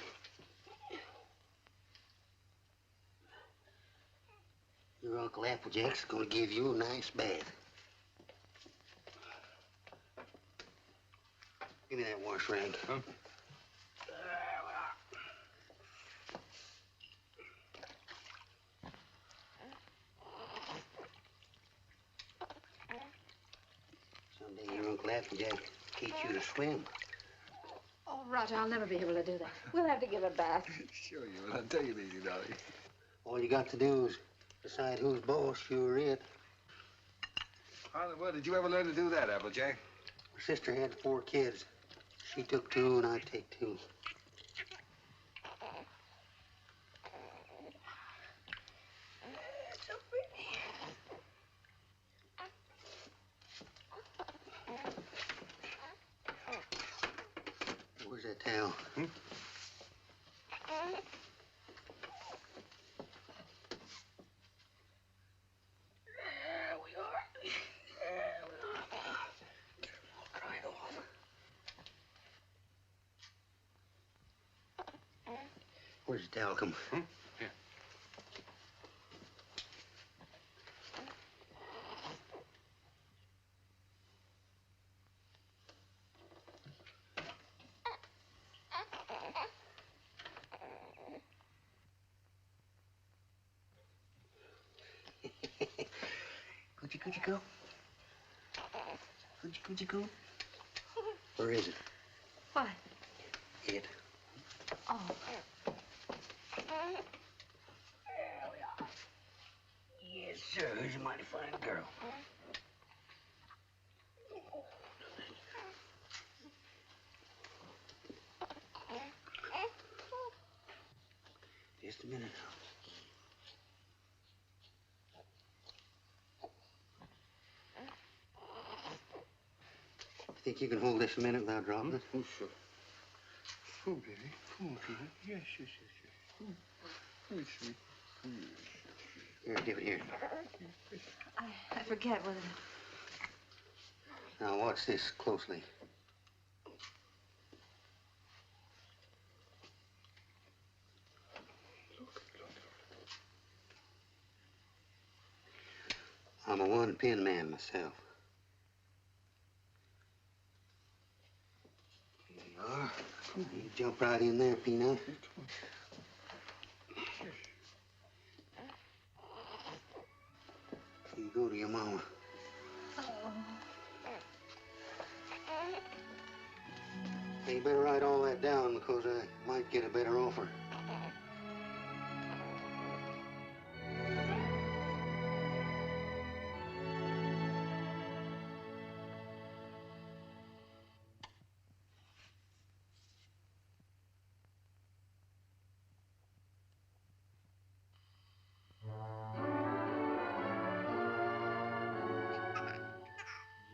Your Uncle Applejack's gonna give you a nice bath. Give me that wash rag. Huh? Someday your Uncle Applejack teach you to swim. Oh, Roger, I'll never be able to do that. We'll have to give a bath. Sure you will. I'll tell you, baby darling. All you got to do is decide who's boss, you or it. How in the world did you ever learn to do that, Applejack? My sister had 4 kids. She took 2 and I take 2. So pretty. Where's that towel? Hmm? There we are. There we are. I'll dry it off. Where's the towel come from? Here. Coochie go? Coochie go? Where is it? What? It. Oh. There we are. Yes, sir. He's a mighty fine girl. Just a minute now. Think you can hold this a minute without dropping it? Oh, sure. Oh, baby. Come on, Peanut. Yes, yes, yes, yes. Oh, sweet. Here, give it here. I forget whether... Now, watch this closely. I'm a one-pin man myself. Here you are. You jump right in there, Peanut. You go to your mama. Hey, you better write all that down because I might get a better offer.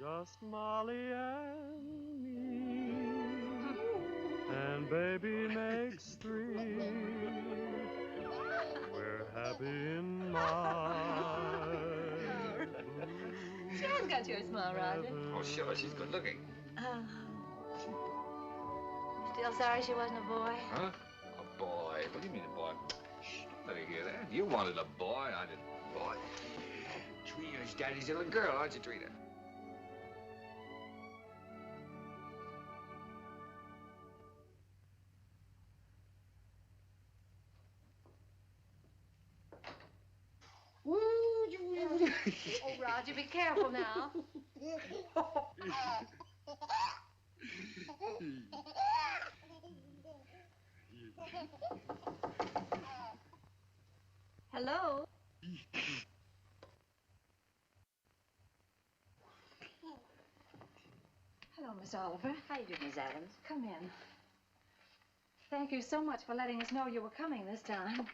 Just Molly and me, and baby makes 3. We're happy in my She has got your smile, Roger. Oh, sure. She's good looking. Still sorry she wasn't a boy? Huh? A boy? What do you mean a boy? Shh, don't let her hear that. You wanted a boy. I didn't. Boy. Trina's daddy's little girl, aren't you, Trina? Oh, Roger, be careful now. Hello? Hello, Miss Oliver. How you doing, Miss Adams? Come in. Thank you so much for letting us know you were coming this time.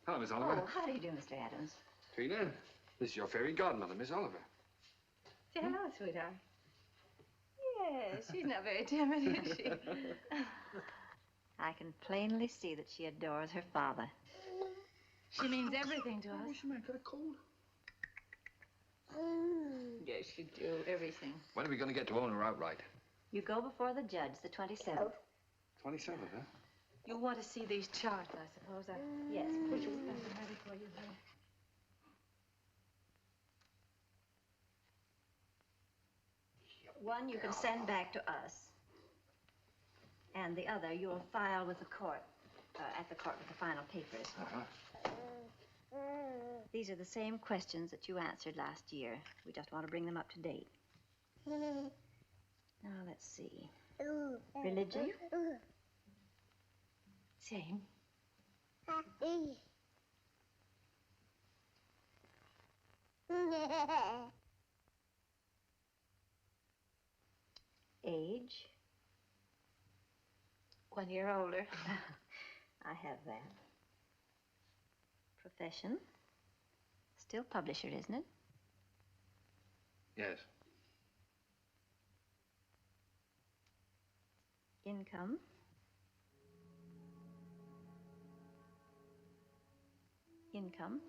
Hello, Miss Oliver. Oh, how do you do, Mr. Adams? Trina, this is your fairy godmother, Miss Oliver. Say hello, sweetheart. Yes, she's not very timid, is she? I can plainly see that she adores her father. She means everything to us. She might got a cold. Yes, she do. Everything. When are we going to get to own her outright? You go before the judge the 27th. 27th, huh? You'll want to see these charts, I suppose. Yes, We please. should have them ready for you here. One you can send back to us. And the other you'll file with the court, at the court with the final papers. These are the same questions that you answered last year. We just want to bring them up to date. Now, let's see. Religion? Same. Age? 1 year older. I have that. Profession? Still publisher, isn't it? Yes. Income? Income?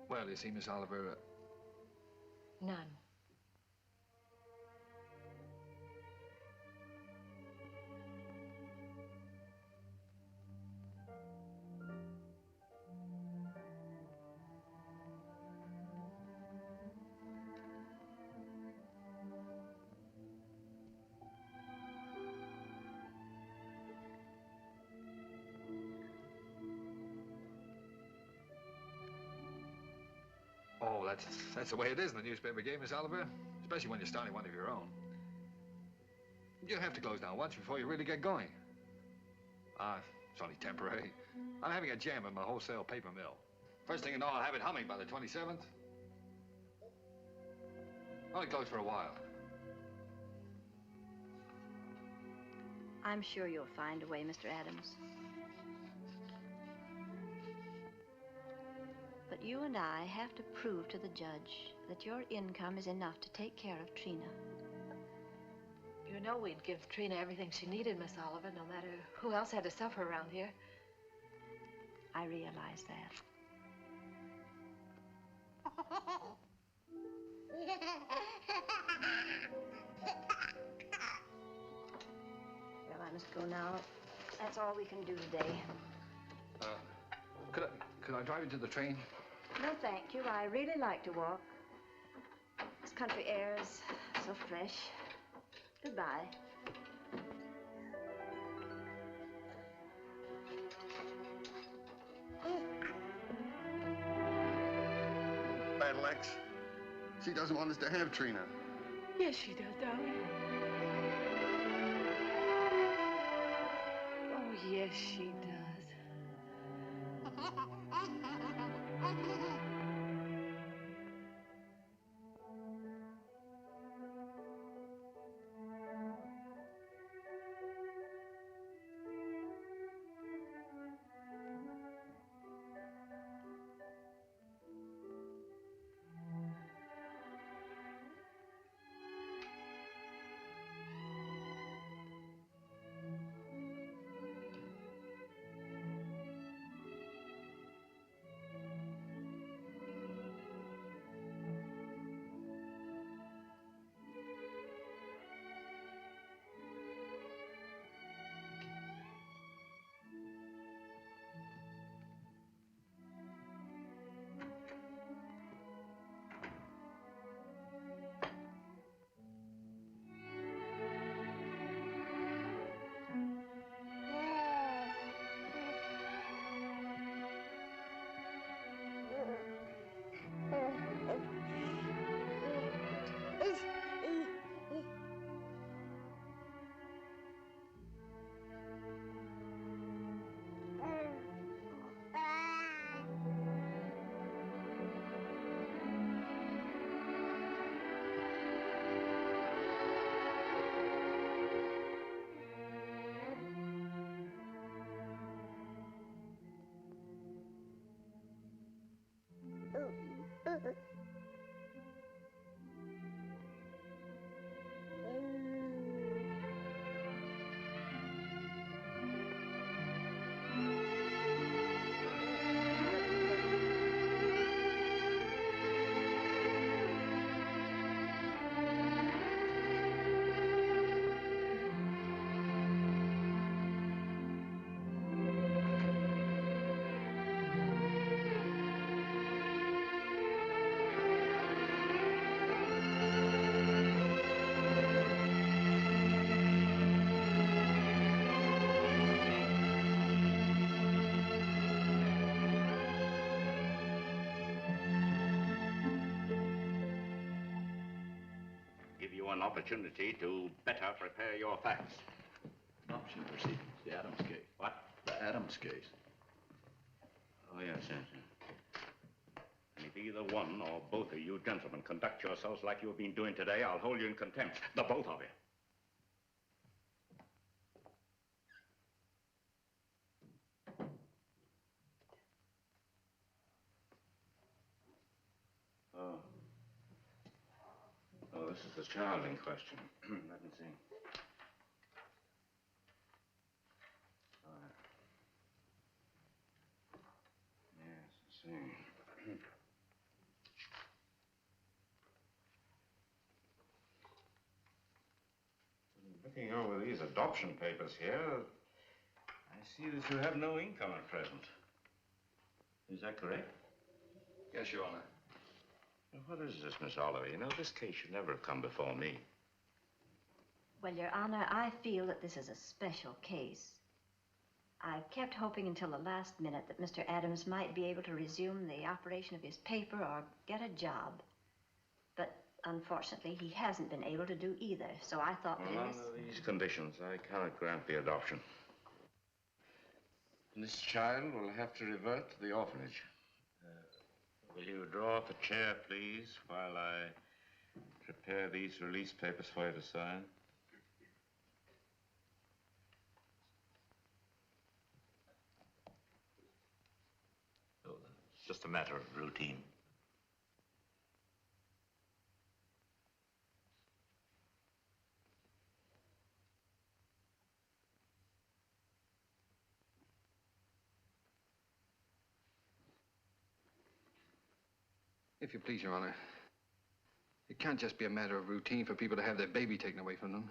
Well, you see, Miss Oliver, None. oh, that's the way it is in the newspaper game, Miss Oliver. Especially when you're starting one of your own. You have to close down once before you really get going. It's only temporary. I'm having a jam in my wholesale paper mill. First thing you know, I'll have it humming by the 27th. Only closed for a while. I'm sure you'll find a way, Mr. Adams. But you and I have to prove to the judge that your income is enough to take care of Trina. You know we'd give Trina everything she needed, Miss Oliver, no matter who else had to suffer around here. I realize that. Well, I must go now. That's all we can do today. Could I drive you to the train? No, thank you. I really like to walk. This country air is so fresh. Goodbye. Bad Lex. She doesn't want us to have Trina. Yes, she does, darling. Oh, yes, she does. an opportunity to better prepare your facts. Adoption proceedings, the Adams case. What? The Adams case. Oh, yes, yes, yes. And if either one or both of you gentlemen conduct yourselves like you've been doing today, I'll hold you in contempt. The both of you. Oh. Oh, this is the child in question. Let me see. Yes, I see. Looking over these adoption papers here, I see that you have no income at present. Is that correct? Yes, Your Honor. Now, what is this, Miss Oliver? You know, this case should never have come before me. Well, Your Honor, I feel that this is a special case. I've kept hoping until the last minute that Mr. Adams might be able to resume the operation of his paper or get a job. But unfortunately, he hasn't been able to do either, so I thought Well, there was... under these conditions, I cannot grant the adoption. And this child will have to revert to the orphanage. Will you draw up a chair, please, while I prepare these release papers for you to sign? Oh, it's just a matter of routine. If you please, Your Honor, it can't just be a matter of routine for people to have their baby taken away from them.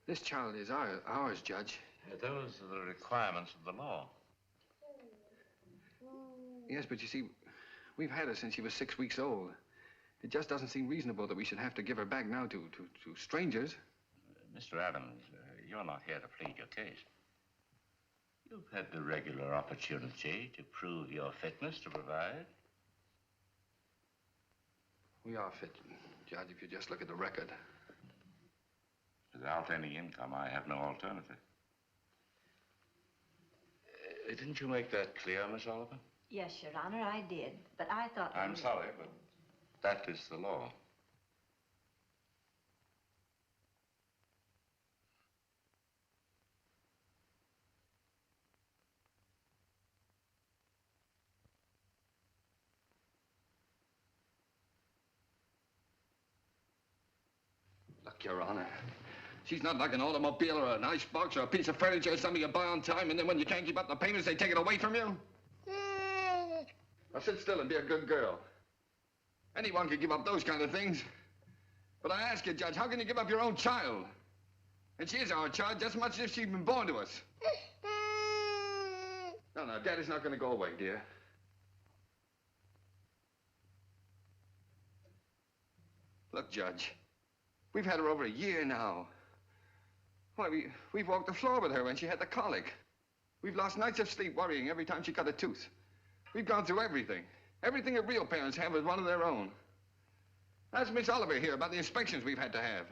This child is ours, Judge. Those are the requirements of the law. Yes, but you see, we've had her since she was 6 weeks old. It just doesn't seem reasonable that we should have to give her back now to strangers. Mr. Adams, you're not here to plead your case. You've had the regular opportunity to prove your fitness to provide. We are fit, Judge, if you just look at the record. Without any income, I have no alternative. Didn't you make that clear, Miss Oliver? Yes, Your Honor, I did, but I thought... I'm sorry, but that is the law. Look, Your Honor, she's not like an automobile or an icebox or a piece of furniture or something you buy on time, and then when you can't keep up the payments, they take it away from you. Now sit still and be a good girl. Anyone can give up those kind of things. But I ask you, Judge, how can you give up your own child? And she is our child just as much as if she'd been born to us. No, Daddy's not going to go away, dear. Look, Judge, we've had her over a year now. Why, we've walked the floor with her when she had the colic. We've lost nights of sleep worrying every time she cut a tooth. We've gone through everything. Everything that real parents have is one of their own. Ask Miss Oliver here about the inspections we've had to have.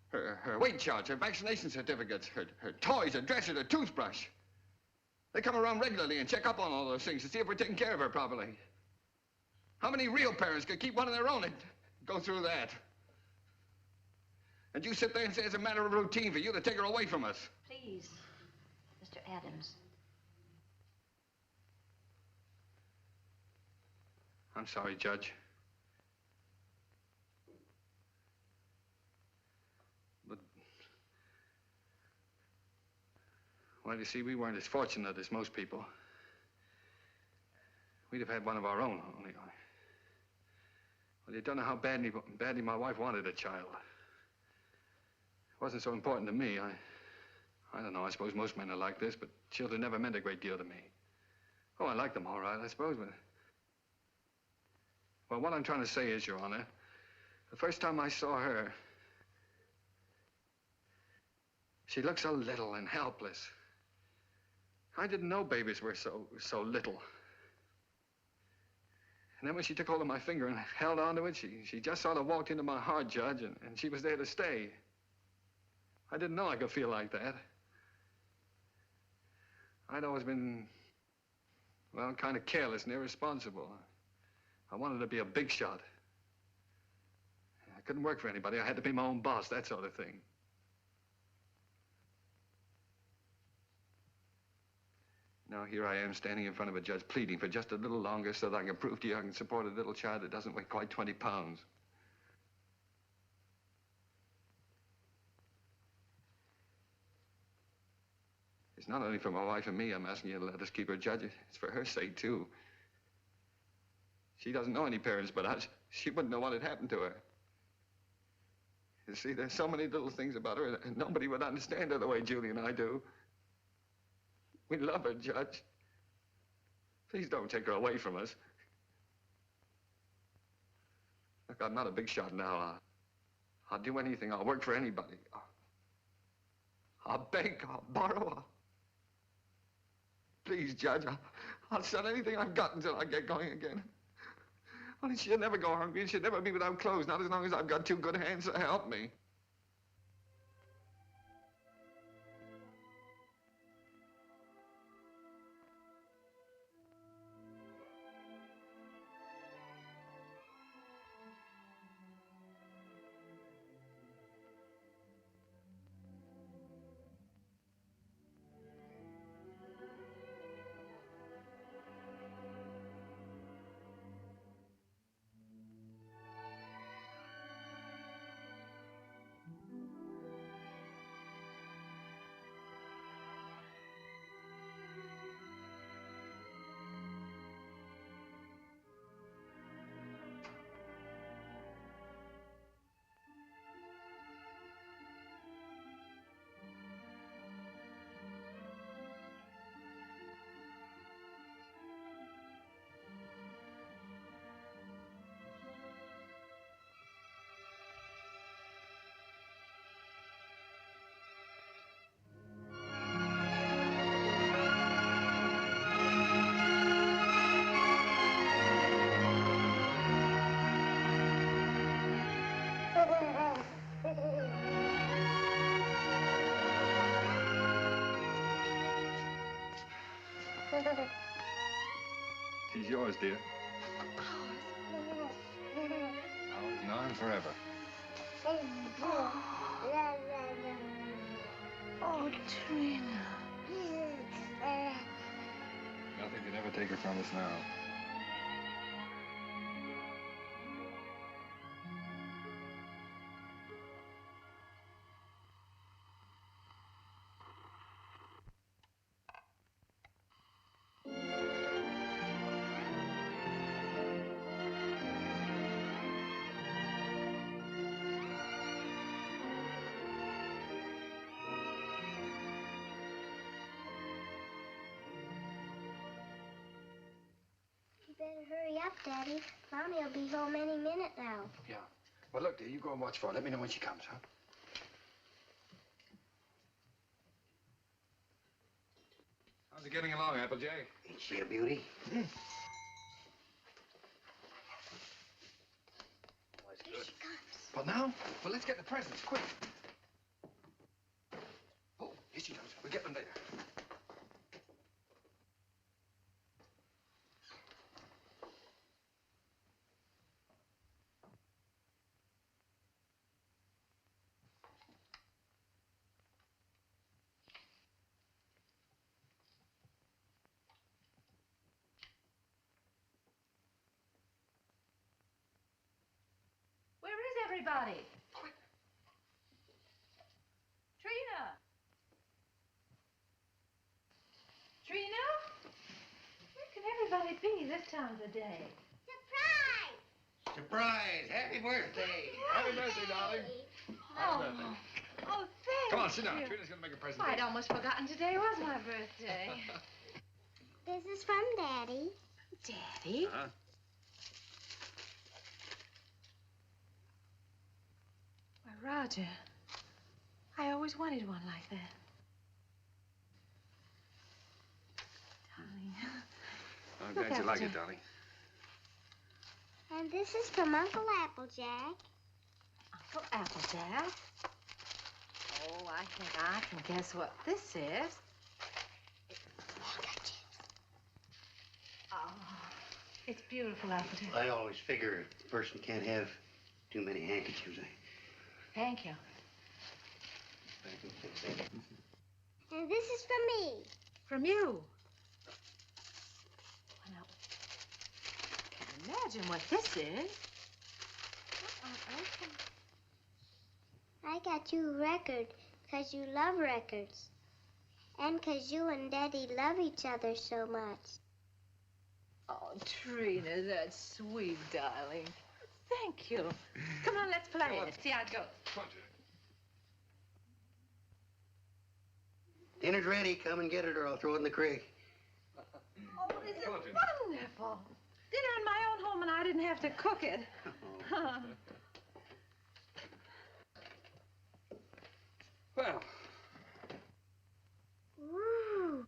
Her weight charts, her vaccination certificates, her toys, her dresser, her toothbrush. They come around regularly and check up on all those things to see if we're taking care of her properly. How many real parents could keep one of their own and go through that? And you sit there and say it's a matter of routine for you to take her away from us. Please, Mr. Adams. I'm sorry, Judge. But, well, you see, we weren't as fortunate as most people. We'd have had one of our own, only. Well, you don't know how badly my wife wanted a child. It wasn't so important to me. I don't know, I suppose most men are like this, but children never meant a great deal to me. Oh, I like them all right, I suppose, but... Well, what I'm trying to say is, Your Honor, the first time I saw her, she looked so little and helpless. I didn't know babies were so little. And then when she took hold of my finger and held onto it, she just sort of walked into my heart, Judge, and she was there to stay. I didn't know I could feel like that. I'd always been, well, kind of careless and irresponsible. I wanted to be a big shot. I couldn't work for anybody. I had to be my own boss, that sort of thing. Now here I am standing in front of a judge pleading for just a little longer so that I can prove to you I can support a little child that doesn't weigh quite 20 pounds. It's not only for my wife and me I'm asking you to let us keep her, Judge. It's for her sake, too. She doesn't know any parents but us. She wouldn't know what had happened to her. You see, there's so many little things about her and nobody would understand her the way Julie and I do. We love her, Judge. Please don't take her away from us. Look, I'm not a big shot now. I'll do anything. I'll work for anybody. I'll beg. I'll borrow. Please, Judge, I'll sell anything I've got until I get going again. Only she'll never go hungry and she'll never be without clothes, not as long as I've got two good hands to help me. She's yours, dear. Ours now and forever. Oh, Trina. Nothing can ever take her from us now. Better hurry up, Daddy. Mommy will be home any minute now. Yeah. Well, look, dear, you go and watch for her. Let me know when she comes, huh? How's it getting along, Applejay? Ain't she a beauty? Here she comes. Well, now? Well, let's get the presents, quick. Oh, here she comes. We'll get them later. Where is everybody? Trina! Trina? Where can everybody be this time of the day? Surprise! Happy birthday! Happy birthday, darling. Happy birthday. Oh, thank Come on, sit down. you. Trina's gonna make a present. I'd almost forgotten today was my birthday. This is from Daddy. Daddy? Huh? Why, Roger, I always wanted one like that. Darling. I'm Look, glad you like it, Applejack. darling. And this is from Uncle Applejack. Uncle Applejack? Oh, I think I can guess what this is. Oh, it's beautiful, Applejack. I always figure a person can't have too many handkerchiefs. Thank you. And this is from me. From you? Well, I can't imagine what this is. I got you a record because you love records. And because you and Daddy love each other so much. Oh, Trina, that's sweet, darling. Thank you. Come on, let's play it. See how it goes. Come on, Jack. Dinner's ready. Come and get it, or I'll throw it in the creek. Oh, this is wonderful. Dinner in my own home, and I didn't have to cook it. Well. Woo.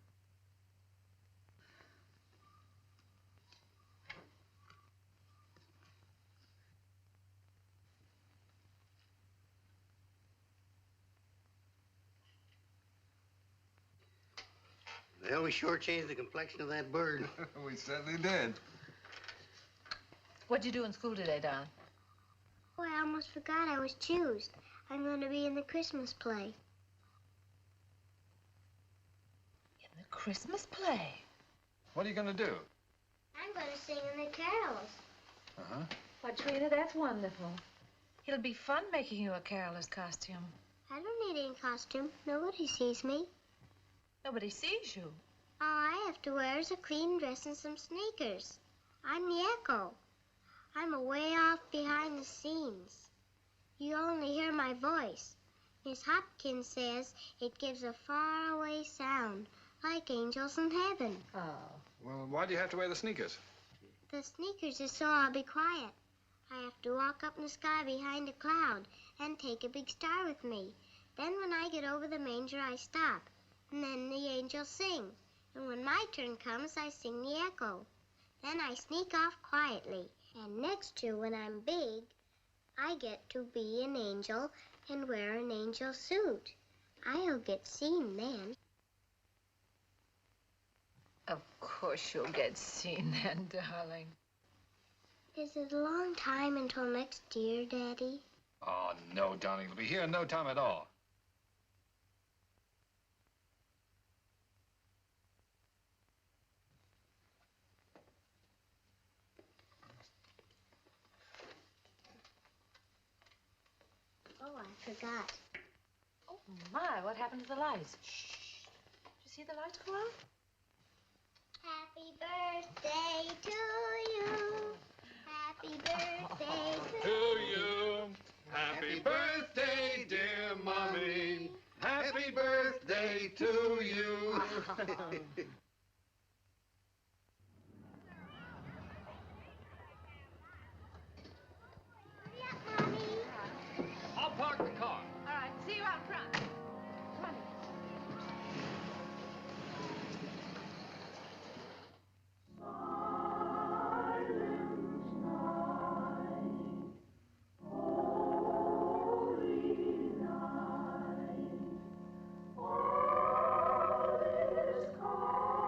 Well, we shortchanged the complexion of that bird. We certainly did. What'd you do in school today, Don? Oh, I almost forgot I was choosed. I'm going to be in the Christmas play. In the Christmas play? What are you going to do? I'm going to sing in the carols. Uh-huh. Why, Trina, that's wonderful. It'll be fun making you a carol's costume. I don't need any costume. Nobody sees me. Nobody sees you. All I have to wear is a clean dress and some sneakers. I'm the echo. I'm away off behind the scenes. You only hear my voice. Miss Hopkins says it gives a faraway sound, like angels in heaven. Oh. Well, why do you have to wear the sneakers? The sneakers is so I'll be quiet. I have to walk up in the sky behind a cloud and take a big star with me. Then when I get over the manger, I stop. And then the angels sing. And when my turn comes, I sing the echo. Then I sneak off quietly. And next year, when I'm big, I get to be an angel and wear an angel suit. I'll get seen then. Of course you'll get seen then, darling. Is it a long time until next year, Daddy? Oh, no, darling. It'll be here in no time at all. Oh, I forgot. Oh, my, what happened to the lights? Shh. Did you see the lights go out? Happy birthday to you. Happy birthday To you. Happy birthday, dear Mommy. Happy birthday to you. I'll park the car. All right, see you out front. Come on. All is calm.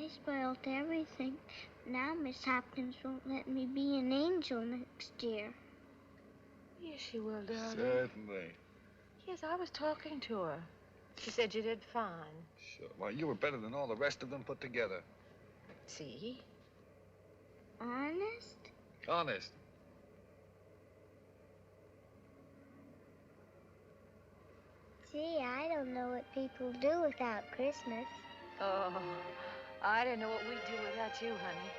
I spoiled everything. Now Miss Hopkins won't let me be an angel next year. Yes, she will, darling. Certainly. Yes, I was talking to her. She said you did fine. Sure. Well, you were better than all the rest of them put together. See? Honest? Honest. Gee, I don't know what people do without Christmas. Oh, I didn't know what we'd do without you, honey.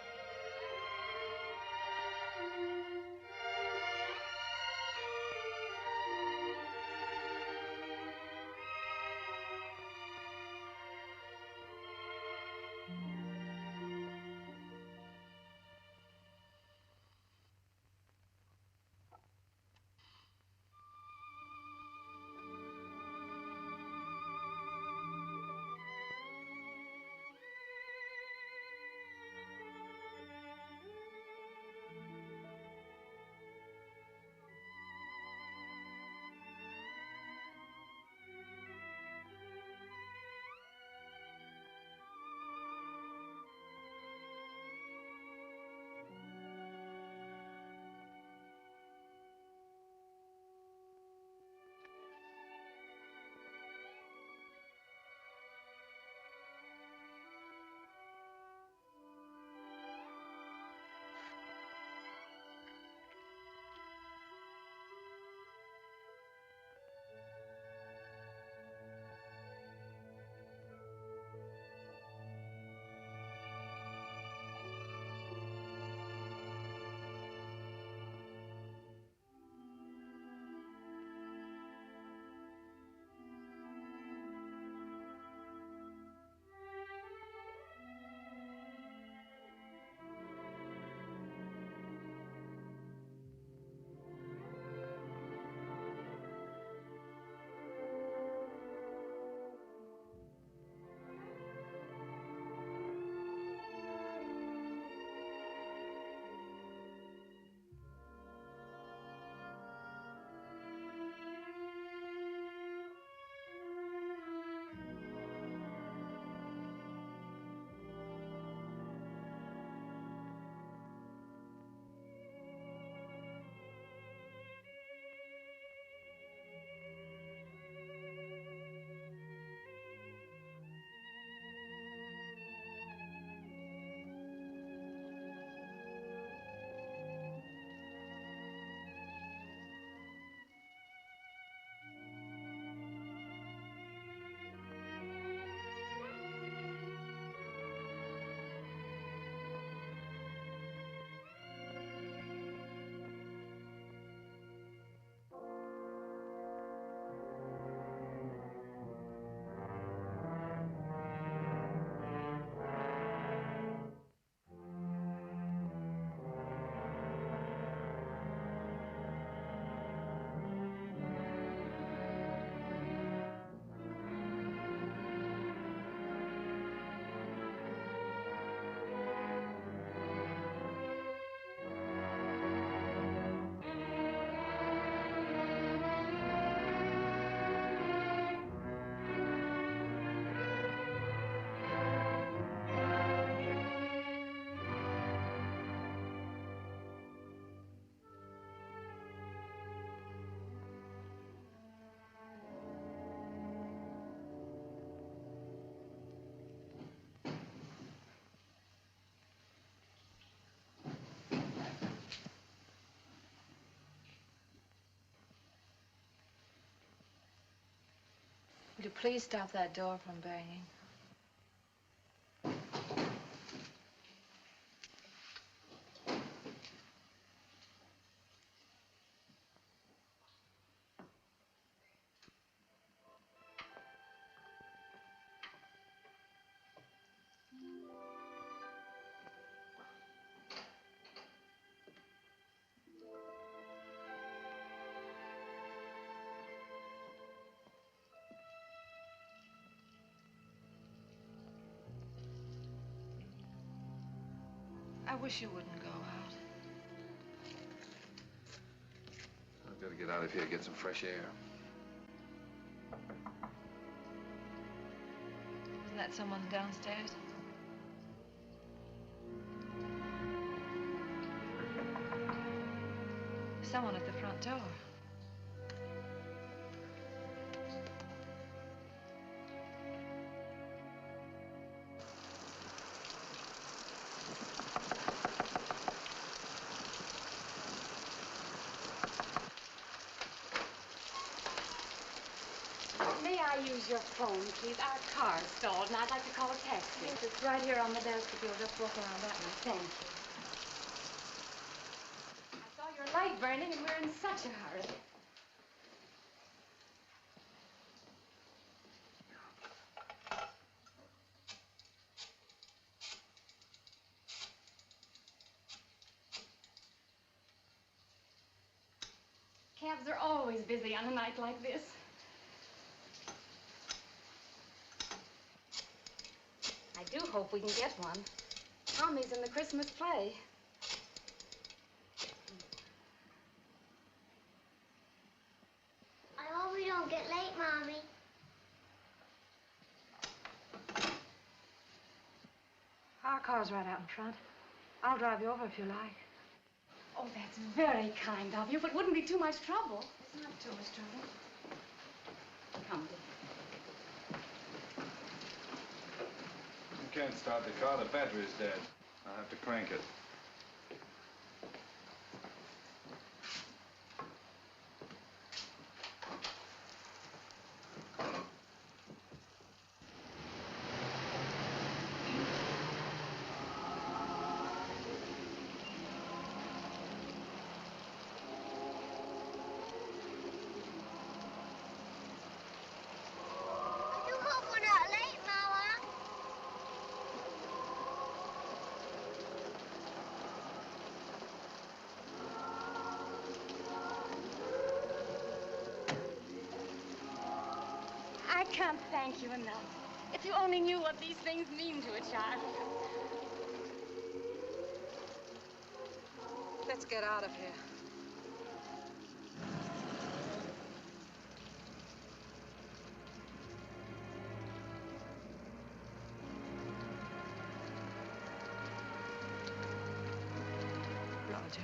Would you please stop that door from banging? I wish you wouldn't go out. I've got to get out of here, get some fresh air. Isn't that someone downstairs? Someone at the front door. May I use your phone, please? Our car's stalled, and I'd like to call a taxi. Yes, it's right here on the desk if you'll just walk around that way. Thank you. I saw your light burning, and we're in such a hurry. Cabs are always busy on a night like this. I do hope we can get one. Tommy's in the Christmas play. I hope we don't get late, Mommy. Our car's right out in front. I'll drive you over if you like. Oh, that's very kind of you, but wouldn't be too much trouble. It's not too much trouble. Come, dear. You can't start the car. The battery's dead. I'll have to crank it. I do hope we're not late, Mama. I can't thank you enough. If you only knew what these things mean to a child. Let's get out of here. Roger.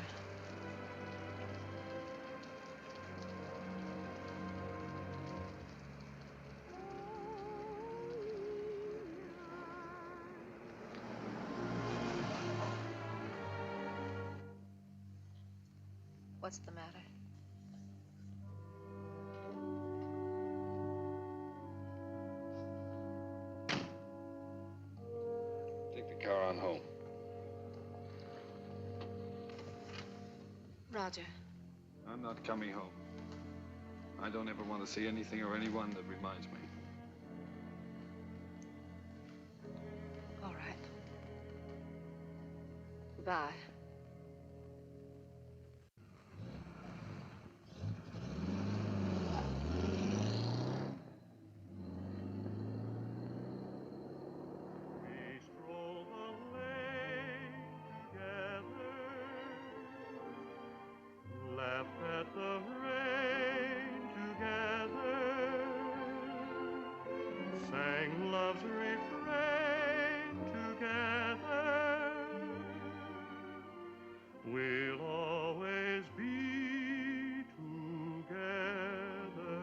What's the matter? Take the car on home. Roger. I'm not coming home. I don't ever want to see anything or anyone that reminds me. All right. Goodbye. We strolled the lane together, laughed at the rain together, sang love's refrain together. We'll always be together.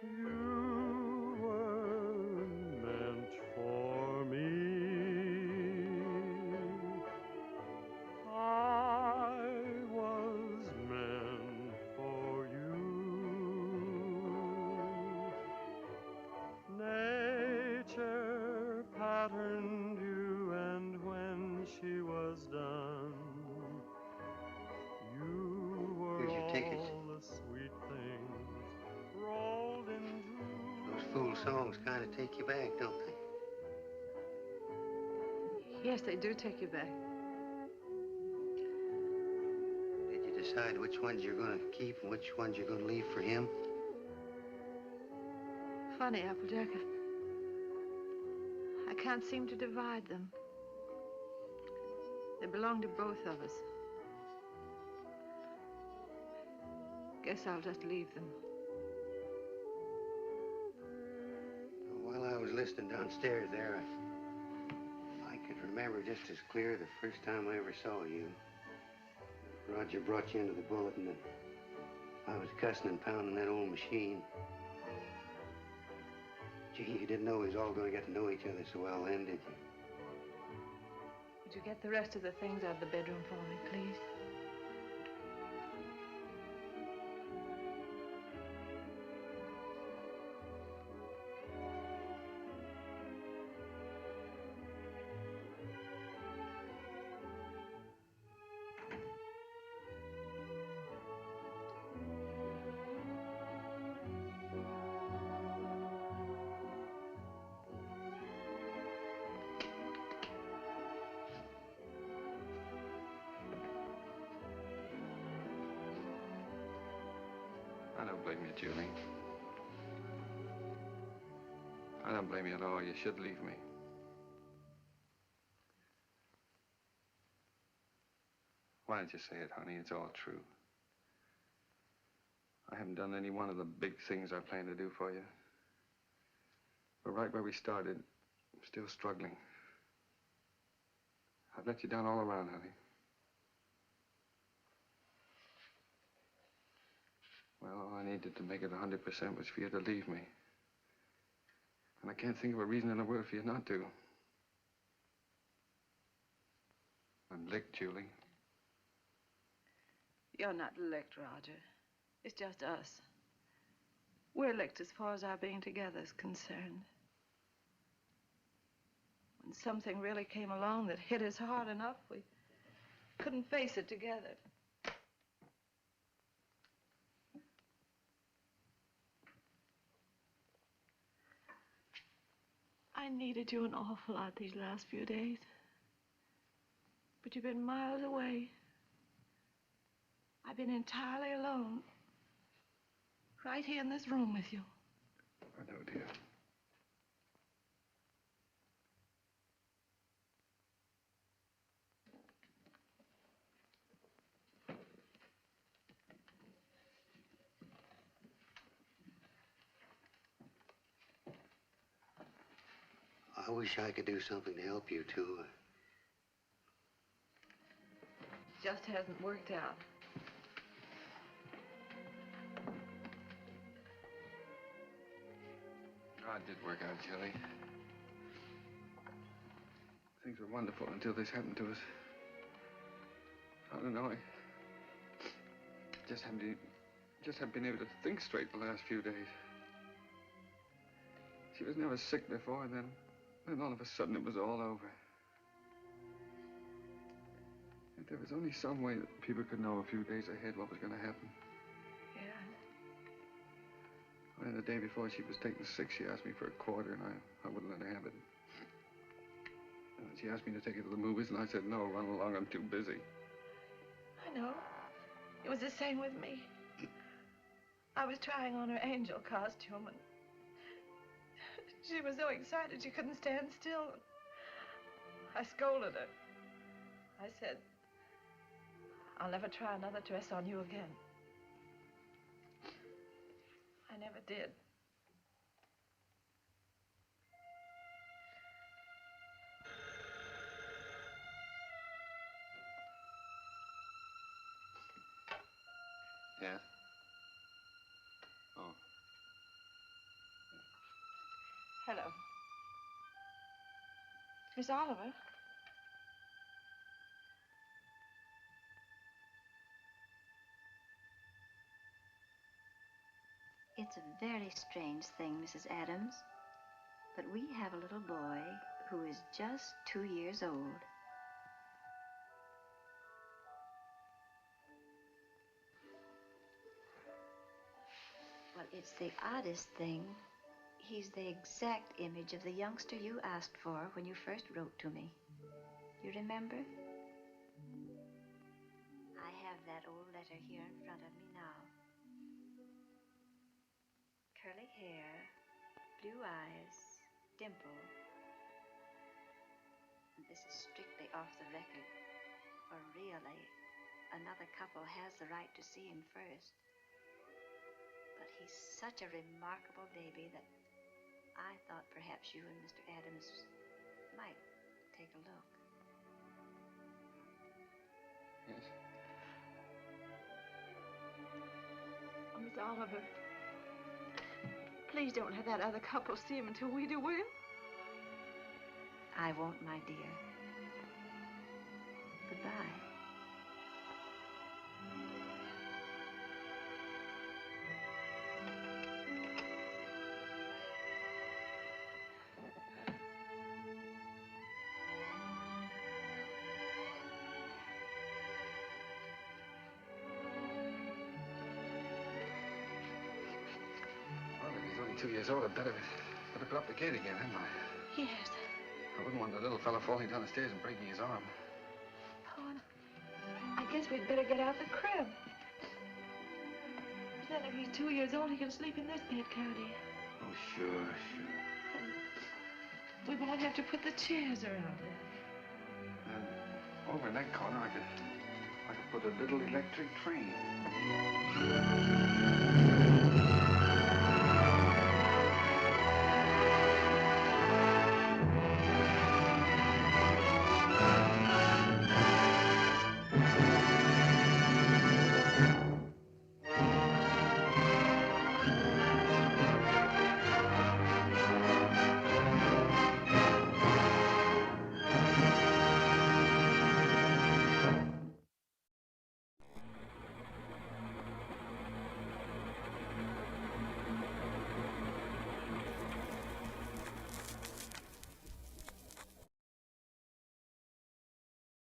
You were meant for me. I was meant for you. Nature patterned you, and when she was done, you were Here's your tickets. all the sweet things rolled into. Those fool songs kind of take you back, don't they? Yes, they do take you back. Did you decide which ones you're going to keep and which ones you're going to leave for him? funny, Applejack. I can't seem to divide them. They belong to both of us. Guess I'll just leave them. While I was listening downstairs there, I could remember just as clear the first time I ever saw you. Roger brought you into the bulletin and I was cussing and pounding that old machine. Gee, you didn't know we was all going to get to know each other so well then, did you? Would you get the rest of the things out of the bedroom for me, please? I don't blame you, Julie. I don't blame you at all. You should leave me. Why don't you say it, honey? It's all true. I haven't done any one of the big things I planned to do for you. But right where we started, I'm still struggling. I've let you down all around, honey. Well, all I needed to make it 100% was for you to leave me. And I can't think of a reason in the world for you not to. I'm licked, Julie. You're not licked, Roger. It's just us. We're licked as far as our being together is concerned. When something really came along that hit us hard enough, we couldn't face it together. I needed you an awful lot these last few days. But you've been miles away. I've been entirely alone. Right here in this room with you. I know, dear. I wish I could do something to help you, too. Just hasn't worked out. God did work out, Julie. Things were wonderful until this happened to us. I don't know. I just haven't been able to think straight the last few days. She was never sick before, and then all of a sudden it was all over. If there was only some way that people could know a few days ahead what was going to happen. Yeah. Well, the day before she was taking sick, she asked me for a quarter, and I wouldn't let her have it. She asked me to take her to the movies, and I said, no, run along, I'm too busy. I know. It was the same with me. I was trying on her angel costume, and she was so excited she couldn't stand still. I scolded her. I said, I'll never try another dress on you again. I never did. Yeah? Oh. Hello. Miss Oliver? It's a very strange thing, Mrs. Adams, but we have a little boy who is just 2 years old. Well, it's the oddest thing. He's the exact image of the youngster you asked for when you first wrote to me. You remember? I have that old letter here in front of me now. Curly hair, blue eyes, dimple. This is strictly off the record, for really, another couple has the right to see him first. But he's such a remarkable baby that I thought perhaps you and Mr. Adams might take a look. Yes. Oh, Miss Oliver, please don't have that other couple see him until we do, will you? I won't, my dear. Goodbye. Well, if he's only 2 years old, I'd better put up the gate again, hadn't I? Yes. I wouldn't want the little fella falling down the stairs and breaking his arm. Oh, I guess we'd better get out the crib. Then if he's 2 years old, he can sleep in this bed, can't he? Oh, sure. We might have to put the chairs around it. And over in that corner, I could put a little electric train.